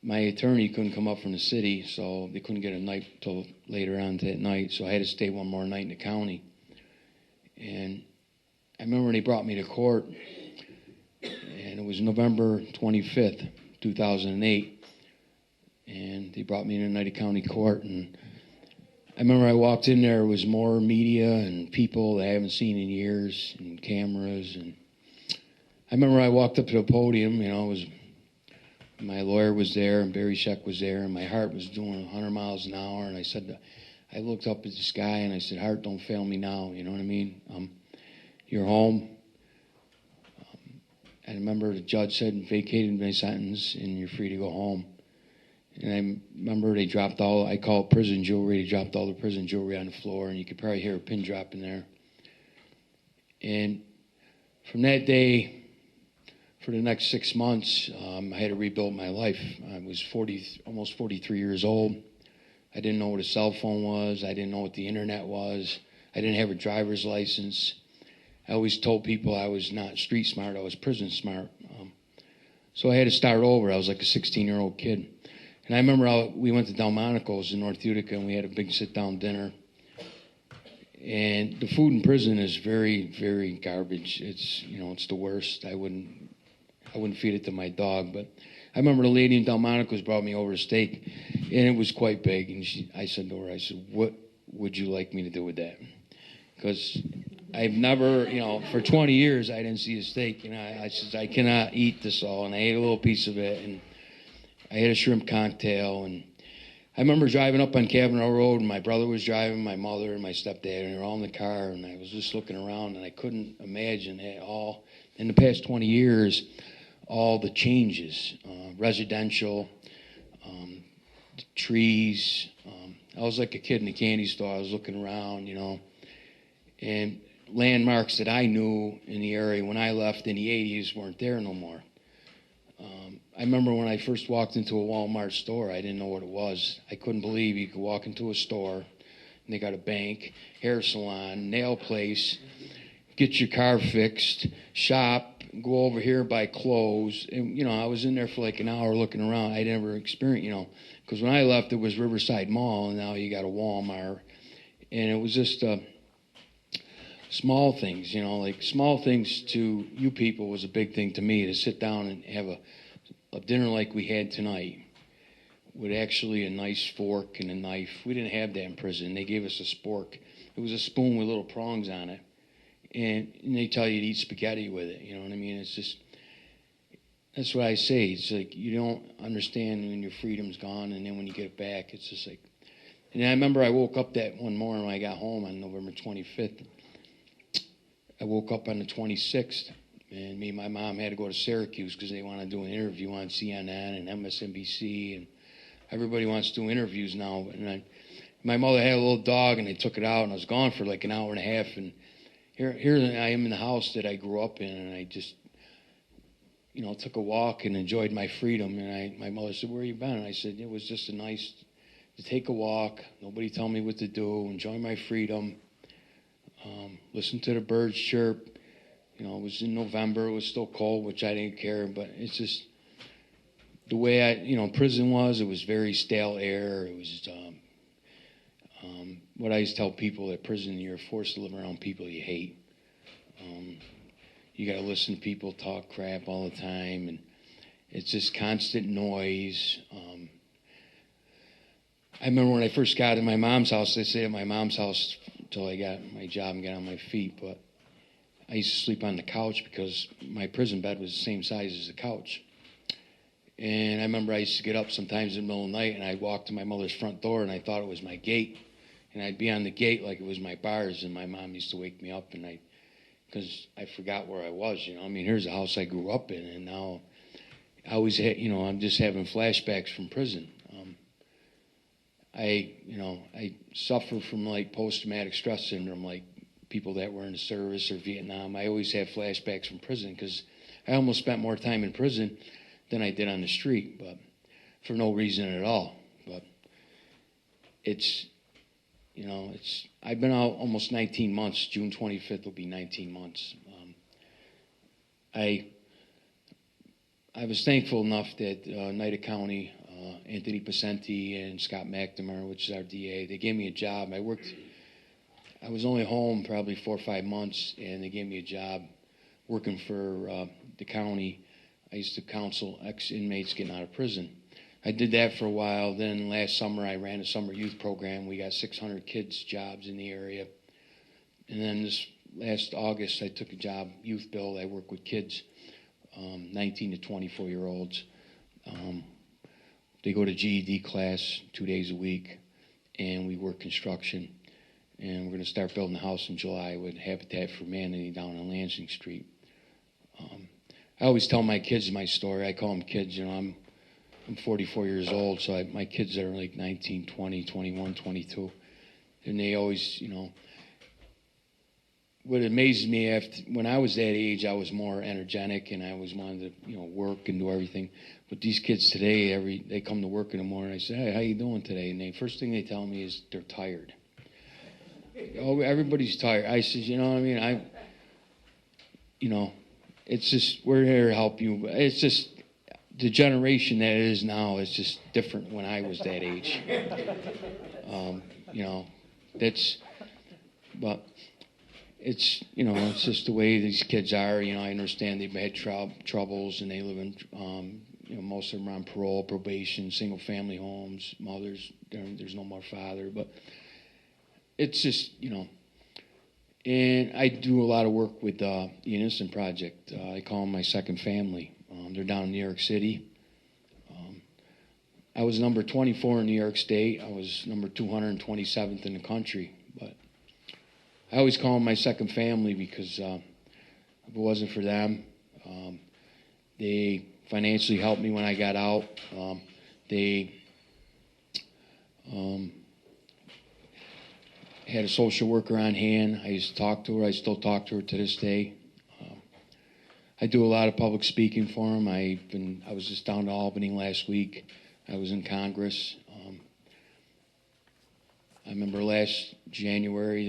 my attorney couldn't come up from the city, so they couldn't get a night till later on that night. So I had to stay one more night in the county. And I remember when he brought me to court, and it was November 25th, 2008, and he brought me in the United County Court, and I remember I walked in there was more media and people that I haven't seen in years, and cameras, and I remember I walked up to the podium, my lawyer was there, and Barry Sheck was there, and my heart was doing 100 miles an hour, and I looked up at the sky, and I said, "Heart, don't fail me now," you know what I mean? You're home. I remember the judge said, "Vacated my sentence, and you're free to go home." And I remember they dropped I call it prison jewelry, they dropped all the prison jewelry on the floor, and you could probably hear a pin drop in there. And from that day, for the next 6 months, I had to rebuild my life. I was almost 43 years old. I didn't know what a cell phone was. I didn't know what the internet was. I didn't have a driver's license. I always told people I was not street smart, I was prison smart. So I had to start over. I was like a 16-year-old kid. And I remember we went to Delmonico's in North Utica, and we had a big sit-down dinner. And the food in prison is very, very garbage. It's the worst. I wouldn't feed it to my dog. But I remember the lady in Delmonico's brought me over a steak, and it was quite big. And I said to her, "What would you like me to do with that?" Because I've never, for 20 years, I didn't see a steak. I said, "I cannot eat this all." And I ate a little piece of it, and I had a shrimp cocktail. And I remember driving up on Kavanaugh Road, and my brother was driving, my mother and my stepdad, and they were all in the car. And I was just looking around, and I couldn't imagine at all, in the past 20 years, all the changes, residential, trees. I was like a kid in a candy store. I was looking around, and landmarks that I knew in the area when I left in the 80s weren't there no more. I remember when I first walked into a Walmart store, I didn't know what it was. I couldn't believe you could walk into a store, and they got a bank, hair salon, nail place, get your car fixed, shop, go over here, buy clothes. And, I was in there for like an hour looking around. I never experienced, because when I left, it was Riverside Mall, and now you got a Walmart. And it was just small things, like small things to you people was a big thing to me, to sit down and have a dinner like we had tonight with actually a nice fork and a knife. We didn't have that in prison. They gave us a spork. It was a spoon with little prongs on it. And they tell you to eat spaghetti with it. You know what I mean? It's just, that's what I say. It's like you don't understand when your freedom's gone, and then when you get it back, it's just like. And I remember I woke up that one morning when I got home on November 25th, I woke up on the 26th, and me and my mom had to go to Syracuse because they want to do an interview on CNN and MSNBC, and everybody wants to do interviews now. And my mother had a little dog, and they took it out, and I was gone for like an hour and a half. And here I am in the house that I grew up in, and I just, took a walk and enjoyed my freedom. And my mother said, "Where you been?" And I said, "It was just nice to take a walk, nobody tell me what to do, enjoy my freedom, listen to the birds chirp." It was in November, it was still cold, which I didn't care, but it's just the way prison was. It was very stale air. It was what I used to tell people at prison: you're forced to live around people you hate. You got to listen to people talk crap all the time, and it's just constant noise. I remember when I first got to my mom's house, I stayed at my mom's house until I got my job and got on my feet, but I used to sleep on the couch because my prison bed was the same size as the couch. And I remember I used to get up sometimes in the middle of the night, and I'd walk to my mother's front door, and I thought it was my gate. And I'd be on the gate like it was my bars, and my mom used to wake me up, and because I forgot where I was. Here's the house I grew up in, and now I always had, I'm just having flashbacks from prison. I suffer from like post-traumatic stress syndrome, like people that were in the service or Vietnam. I always have flashbacks from prison because I almost spent more time in prison than I did on the street, but for no reason at all. But I've been out almost 19 months. June 25th will be 19 months. I was thankful enough that Nida County, Anthony Pacenti and Scott McNamara, which is our DA, they gave me a job. I was only home probably 4 or 5 months, and they gave me a job working for the county. I used to counsel ex-inmates getting out of prison. I did that for a while. Then last summer, I ran a summer youth program. We got 600 kids jobs in the area. And then this last August, I took a job, youth build. I work with kids, 19 to 24-year-olds. They go to GED class 2 days a week, and we work construction. And we're going to start building a house in July with Habitat for Humanity down on Lansing Street. I always tell my kids my story. I call them kids. I'm 44 years old, so my kids are like 19, 20, 21, 22. And they always, what amazes me when I was that age, I was more energetic and I always wanted to, work and do everything. But these kids today, they come to work in the morning. I say, "Hey, how you doing today?" And the first thing they tell me is they're tired. Oh, everybody's tired. I says, it's just, we're here to help you. It's just the generation that it is now is just different when I was that age. But it's, it's just the way these kids are. I understand they've had troubles and they live in, most of them are on parole, probation, single family homes, mothers, there's no more father, but it's just, and I do a lot of work with the Innocent Project. I call them my second family. They're down in New York City. I was number 24 in New York State. I was number 227th in the country. But I always call them my second family because if it wasn't for them, they financially helped me when I got out. They had a social worker on hand. I used to talk to her. I still talk to her to this day. I do a lot of public speaking for them. I was just down to Albany last week. I was in Congress. I remember last January,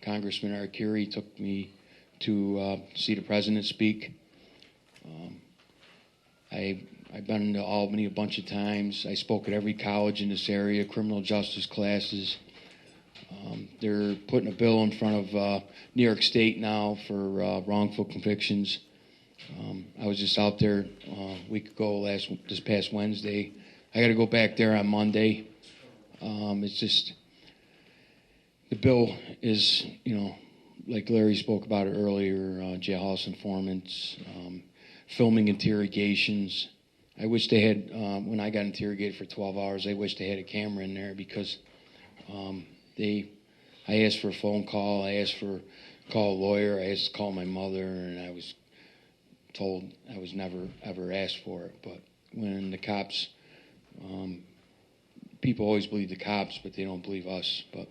Congressman Arcuri took me to see the president speak. I've been to Albany a bunch of times. I spoke at every college in this area, criminal justice classes. They're putting a bill in front of New York State now for wrongful convictions. I was just out there a week ago, this past Wednesday. I got to go back there on Monday. It's just, the bill is, like Larry spoke about it earlier, jailhouse informants, filming interrogations. I wish they had, when I got interrogated for 12 hours, I wish they had a camera in there because I asked for a phone call. I asked for call a lawyer. I asked to call my mother, and I was told I was never ever asked for it. But when the cops, people always believe the cops, but they don't believe us. But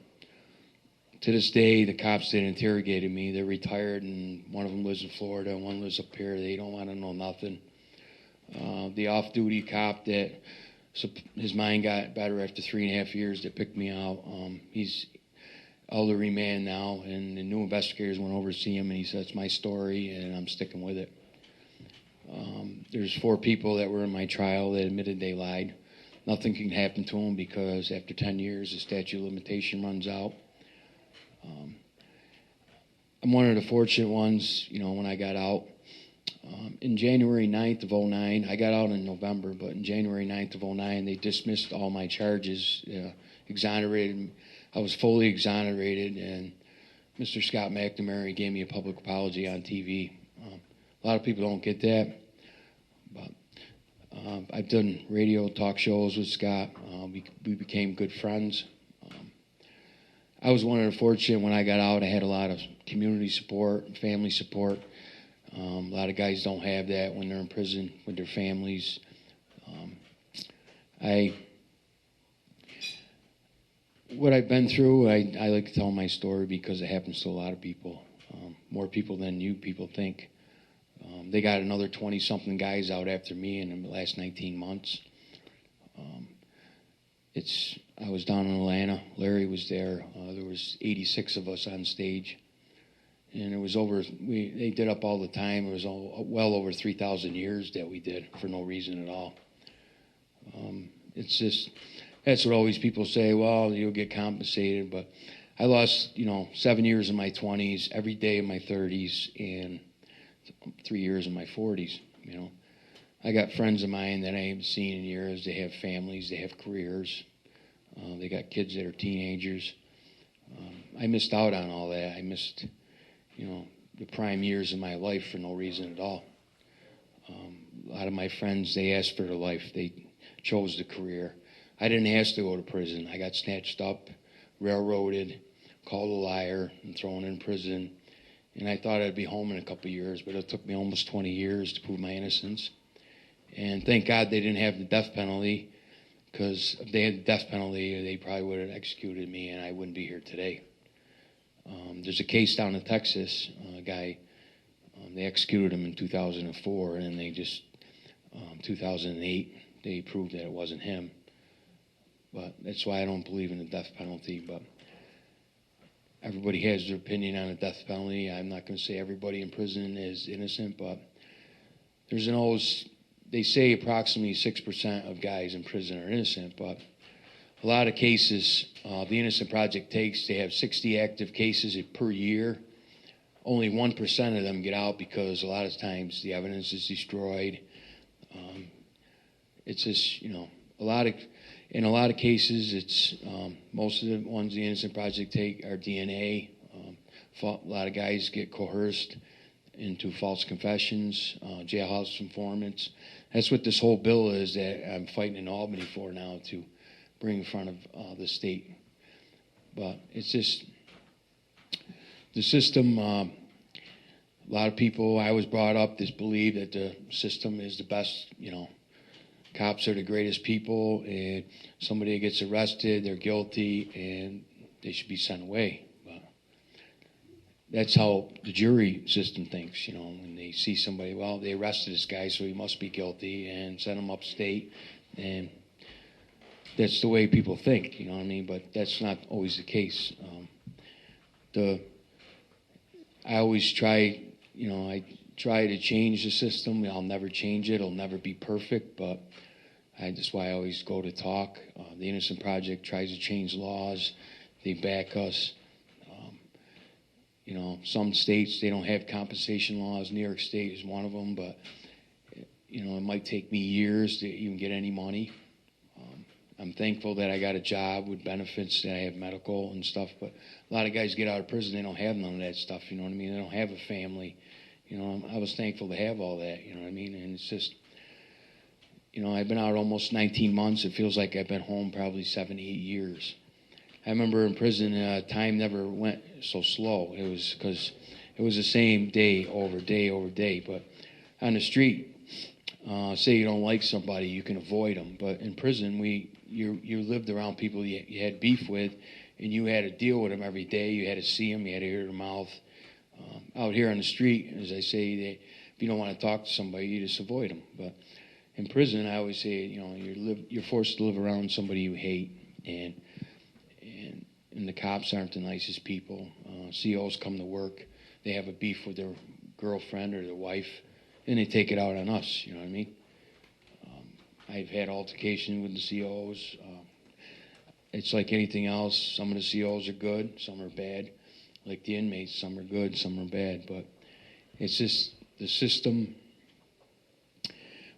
to this day, the cops that interrogated me, they're retired, and one of them lives in Florida, and one lives up here. They don't want to know nothing. The off-duty cop that his mind got better after 3.5 years that picked me out, he's elderly man now, and the new investigators went over to see him, and he said, it's my story, and I'm sticking with it. There's 4 people that were in my trial that admitted they lied. Nothing can happen to them because after 10 years, the statute of limitation runs out. I'm one of the fortunate ones, when I got out. In January 9th of 2009, I got out in November, but in January 9th of 2009, they dismissed all my charges, exonerated me. I was fully exonerated, and Mr. Scott McNamara gave me a public apology on TV. A lot of people don't get that, but I've done radio talk shows with Scott. We became good friends. I was one of the fortunate when I got out. I had a lot of community support, family support. A lot of guys don't have that when they're in prison with their families. What I've been through, I like to tell my story because it happens to a lot of people, more people than you people think. They got another 20-something guys out after me in the last 19 months. I was down in Atlanta. Larry was there. There was 86 of us on stage. And it was they did up all the time. It was well over 3,000 years that we did for no reason at all. It's just, that's what always people say, well, you'll get compensated. But I lost, 7 years in my 20s, every day in my 30s, and 3 years in my 40s, I got friends of mine that I haven't seen in years. They have families. They have careers. They got kids that are teenagers. I missed out on all that. I missed, the prime years of my life for no reason at all. A lot of my friends, they asked for their life. They chose the career. I didn't ask to go to prison. I got snatched up, railroaded, called a liar, and thrown in prison. And I thought I'd be home in a couple of years, but it took me almost 20 years to prove my innocence. And thank God they didn't have the death penalty, because if they had the death penalty, they probably would have executed me, and I wouldn't be here today. There's a case down in Texas, a guy, they executed him in 2004, and they just, 2008, they proved that it wasn't him. But that's why I don't believe in the death penalty. But everybody has their opinion on the death penalty. I'm not going to say everybody in prison is innocent, but there's they say approximately 6% of guys in prison are innocent, but a lot of cases, the Innocent Project they have 60 active cases per year. Only 1% of them get out because a lot of times the evidence is destroyed. It's just, in a lot of cases, it's most of the ones the Innocent Project take are DNA. A lot of guys get coerced into false confessions, jailhouse informants. That's what this whole bill is that I'm fighting in Albany for now, to bring in front of the state. But it's just the system. A lot of people, I was brought up, just believe that the system is the best. Cops are the greatest people, and somebody gets arrested, they're guilty, and they should be sent away. But that's how the jury system thinks. When they see somebody, well, they arrested this guy, so he must be guilty, and send him upstate, and that's the way people think, you know what I mean? But that's not always the case. I always try, I try to change the system. I'll never change it. It'll never be perfect, but that's why I always go to talk. The Innocent Project tries to change laws. They back us. Some states, they don't have compensation laws. New York State is one of them, but, it might take me years to even get any money. I'm thankful that I got a job with benefits, that I have medical and stuff, but a lot of guys get out of prison, they don't have none of that stuff, you know what I mean? They don't have a family. I was thankful to have all that, you know what I mean? And it's just, I've been out almost 19 months. It feels like I've been home probably 7, 8 years. I remember in prison, time never went so slow. It was because it was the same day over day over day. But on the street, say you don't like somebody, you can avoid them. But in prison, you lived around people you had beef with, and you had to deal with them every day. You had to see them, you had to hear their mouth. Out here on the street, as I say, if you don't want to talk to somebody, you just avoid them. But in prison, I always say, you're forced to live around somebody you hate, and the cops aren't the nicest people. COs come to work, they have a beef with their girlfriend or their wife, and they take it out on us. You know what I mean? I've had altercation with the COs. It's like anything else. Some of the COs are good, some are bad. Like the inmates, some are good, some are bad. But it's just the system.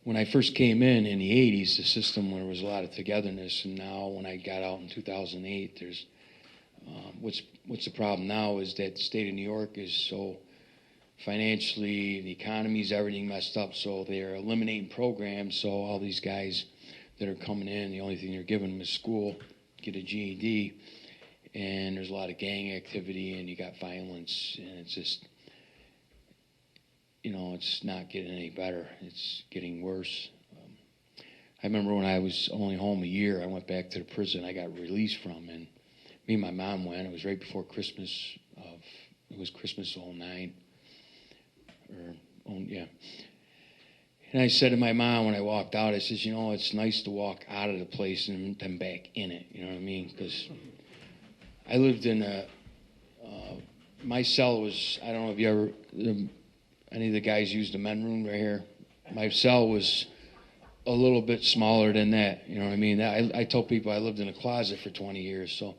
When I first came in the 80s, the system where there was a lot of togetherness, and now when I got out in 2008, there's what's the problem now is that the state of New York is so financially, the economy's everything messed up, so they're eliminating programs. So all these guys that are coming in, the only thing they're giving them is school, get a GED, and there's a lot of gang activity, and you got violence, and it's just, it's not getting any better. It's getting worse. I remember when I was only home a year, I went back to the prison I got released from, and me and my mom went. It was right before Christmas. It was Christmas '09. And I said to my mom when I walked out, I says, it's nice to walk out of the place and then back in it. You know what I mean? Because I lived in my cell was, I don't know if you ever, any of the guys used the men room right here. My cell was a little bit smaller than that. You know what I mean? I told people I lived in a closet for 20 years. So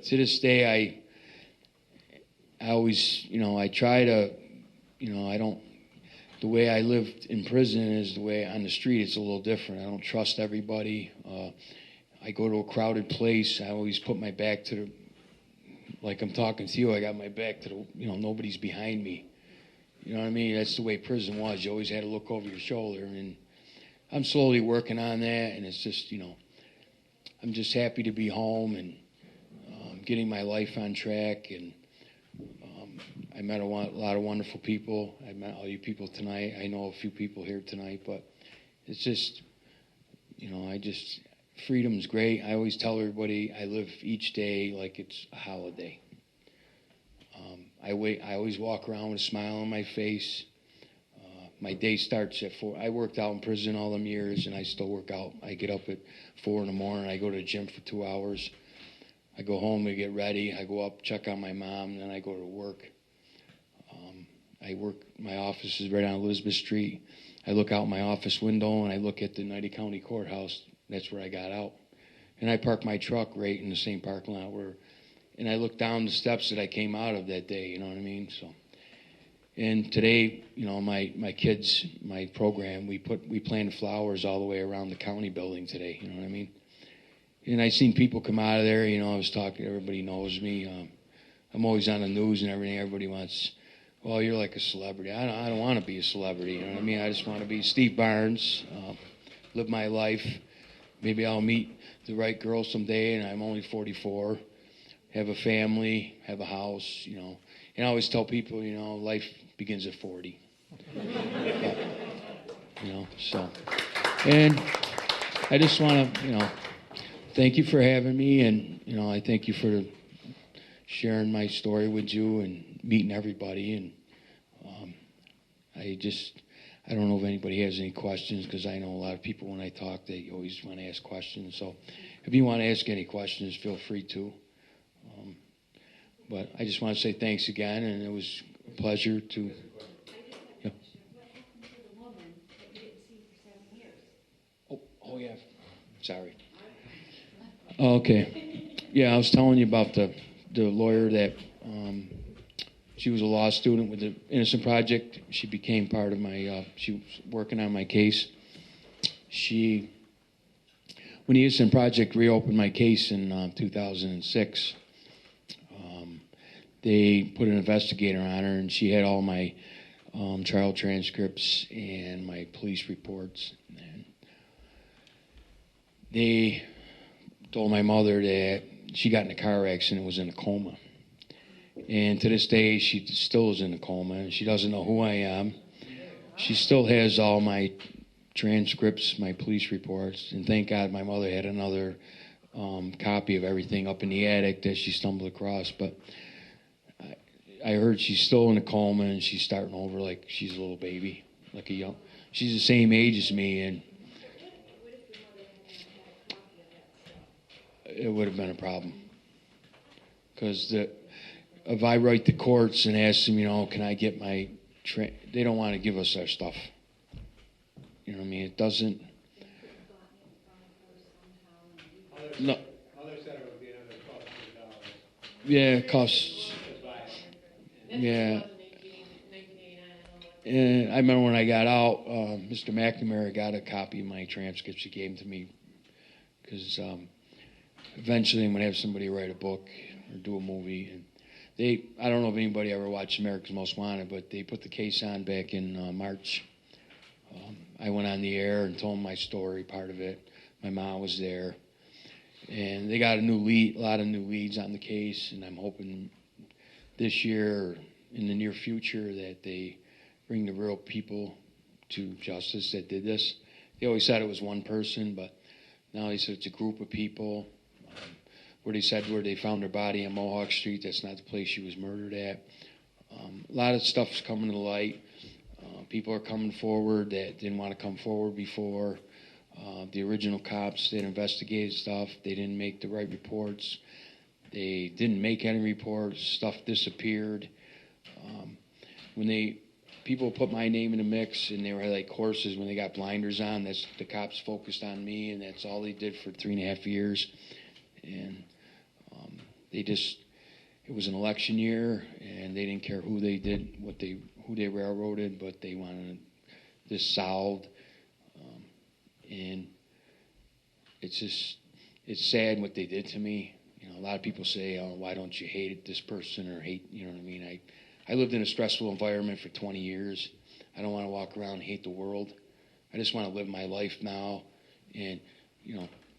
to this day, I always, I try to, I don't, the way I lived in prison is the way on the street it's a little different. I don't trust everybody. I go to a crowded place. I always put my back to the, like I'm talking to you, I got my back to the, nobody's behind me. You know what I mean? That's the way prison was. You always had to look over your shoulder. And I'm slowly working on that. And it's just, I'm just happy to be home and getting my life on track. And I met a lot of wonderful people. I met all you people tonight. I know a few people here tonight, but it's just, freedom's great. I always tell everybody I live each day like it's a holiday. I always walk around with a smile on my face. My day starts at 4. I worked out in prison all them years, and I still work out. I get up at 4 in the morning. I go to the gym for 2 hours. I go home and get ready. I go up, check on my mom, and then I go to work. My office is right on Elizabeth Street. I look out my office window, and I look at the United County Courthouse. That's where I got out. And I park my truck right in the same parking lot and I look down the steps that I came out of that day, you know what I mean? So, and today, my kids, my program, we planted flowers all the way around the county building today, you know what I mean? And I seen people come out of there, I was talking, everybody knows me. I'm always on the news and everything. Everybody wants, well, you're like a celebrity. I don't want to be a celebrity, you know what I mean? I just want to be Steve Barnes, live my life. Maybe I'll meet the right girl someday, and I'm only 44, have a family, have a house, And I always tell people, life begins at 40. So. And I just want to, thank you for having me, and, I thank you for sharing my story with you and meeting everybody. And I don't know if anybody has any questions, because I know a lot of people, when I talk, they always want to ask questions. So if you want to ask any questions, feel free to. But I just want to say thanks again, and it was a pleasure to. Yeah. Oh yeah. Sorry. Okay. Yeah, I was telling you about the lawyer that she was a law student with the Innocent Project. She became part of my, she was working on my case. When the Innocent Project reopened my case in 2006, they put an investigator on her, and she had all my trial transcripts and my police reports. And the told my mother that she got in a car accident and was in a coma. And to this day, she still is in a coma, and she doesn't know who I am. She still has all my transcripts, my police reports, and thank God my mother had another copy of everything up in the attic that she stumbled across. But I heard she's still in a coma, and she's starting over like she's a little baby, like a young. She's the same age as me, and it would have been a problem. Because if I write the courts and ask them, can I get my, they don't want to give us our stuff. You know what I mean? It doesn't. No. Yeah, it costs. Yeah. And I remember when I got out, Mr. McNamara got a copy of my transcripts. He gave them to me because eventually I'm going to have somebody write a book or do a movie. And I don't know if anybody ever watched America's Most Wanted, but they put the case on back in March. I went on the air and told them my story, part of it. My mom was there. And they got a lot of new leads on the case, and I'm hoping this year or in the near future that they bring the real people to justice that did this. They always said it was one person, but now they said it's a group of people. Where they found her body on Mohawk Street, that's not the place she was murdered at. A lot of stuff's coming to light. People are coming forward that didn't want to come forward before. The original cops that investigated stuff, they didn't make the right reports. They didn't make any reports. Stuff disappeared. When people put my name in the mix, and they were like horses when they got blinders on, that's the cops focused on me, and that's all they did for 3.5 years. And it was an election year, and they didn't care who they did, who they railroaded, but they wanted this solved. And it's sad what they did to me. A lot of people say, "Oh, why don't you hate this person or hate?" You know what I mean? I lived in a stressful environment for 20 years. I don't want to walk around and hate the world. I just want to live my life now, and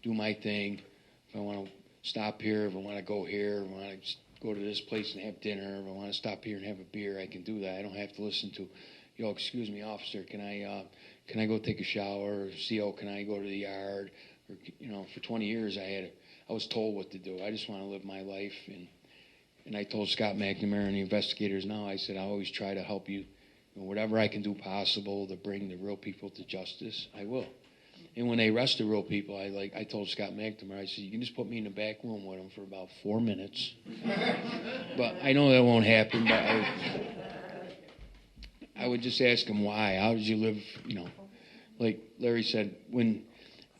do my thing. If I want to stop here, if I want to go here, if I want to go to this place and have dinner, if I want to stop here and have a beer, I can do that. I don't have to listen to, excuse me, officer, can I go take a shower? Or CO, can I go to the yard? Or, for 20 years I was told what to do. I just want to live my life, and I told Scott McNamara and the investigators now, I said, I always try to help you, whatever I can do possible to bring the real people to justice, I will. And when they arrest the real people, I told Scott McNamara, I said, you can just put me in the back room with them for about 4 minutes. But I know that won't happen, but I would just ask him why. How did you live, like Larry said, when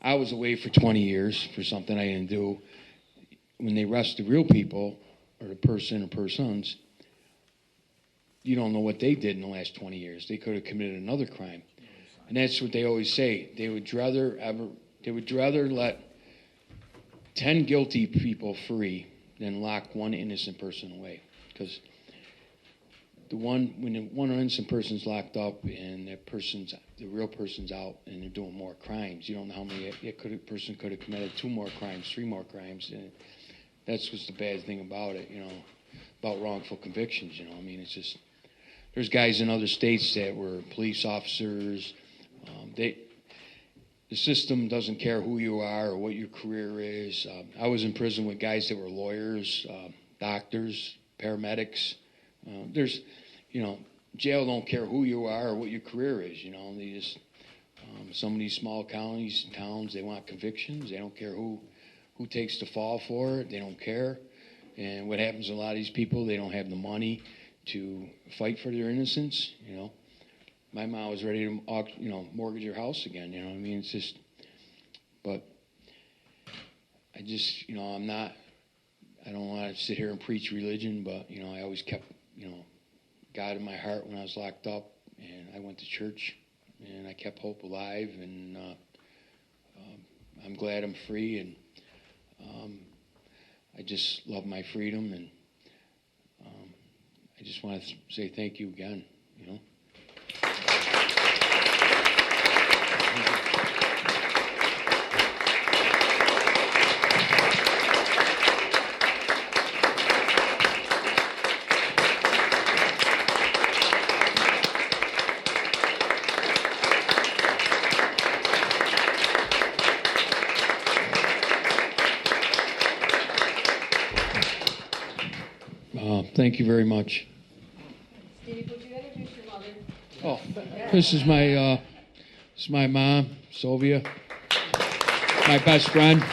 I was away for 20 years for something I didn't do, when they arrest the real people, or the person or persons, you don't know what they did in the last 20 years. They could have committed another crime. And that's what they always say. They would rather let 10 guilty people free than lock one innocent person away. Because when one innocent person's locked up and the real person's out and they're doing more crimes, you don't know how many a person could have committed 2 more crimes, 3 more crimes. And that's what's the bad thing about it, about wrongful convictions. I mean, it's just there's guys in other states that were police officers. The system doesn't care who you are or what your career is. I was in prison with guys that were lawyers, doctors, paramedics. Jail don't care who you are or what your career is. They just some of these small counties and towns, they want convictions. They don't care who takes the fall for it. They don't care. And what happens to a lot of these people, they don't have the money to fight for their innocence. My mom was ready to, mortgage her house again. I mean, it's just, but I just, I don't want to sit here and preach religion, but, I always kept, God in my heart when I was locked up, and I went to church, and I kept hope alive, and I'm glad I'm free, and I just love my freedom, and I just want to say thank you again, Thank you very much.
Steve, would you introduce your mother?
Oh, this is my mom, Sylvia, my best friend.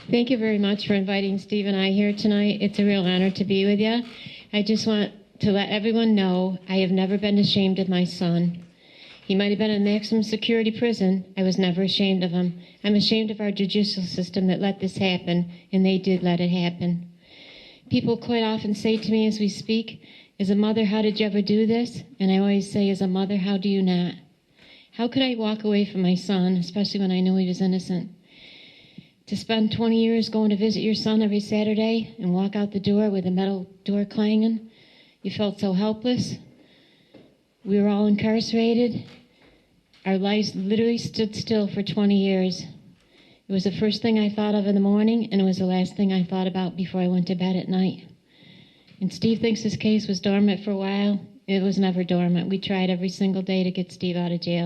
Thank you very much for inviting Steve and I here tonight. It's a real honor to be with you. I just want to let everyone know I have never been ashamed of my son. He might have been in maximum security prison. I was never ashamed of him. I'm ashamed of our judicial system that let this happen, and they did let it happen. People quite often say to me as we speak, as a mother, how did you ever do this? And I always say, as a mother, how do you not? How could I walk away from my son, especially when I knew he was innocent? To spend 20 years going to visit your son every Saturday and walk out the door with a metal door clanging, you felt so helpless. We were all incarcerated. Our lives literally stood still for 20 years. It was the first thing I thought of in the morning, and it was the last thing I thought about before I went to bed at night. And Steve thinks his case was dormant for a while. It was never dormant. We tried every single day to get Steve out of jail.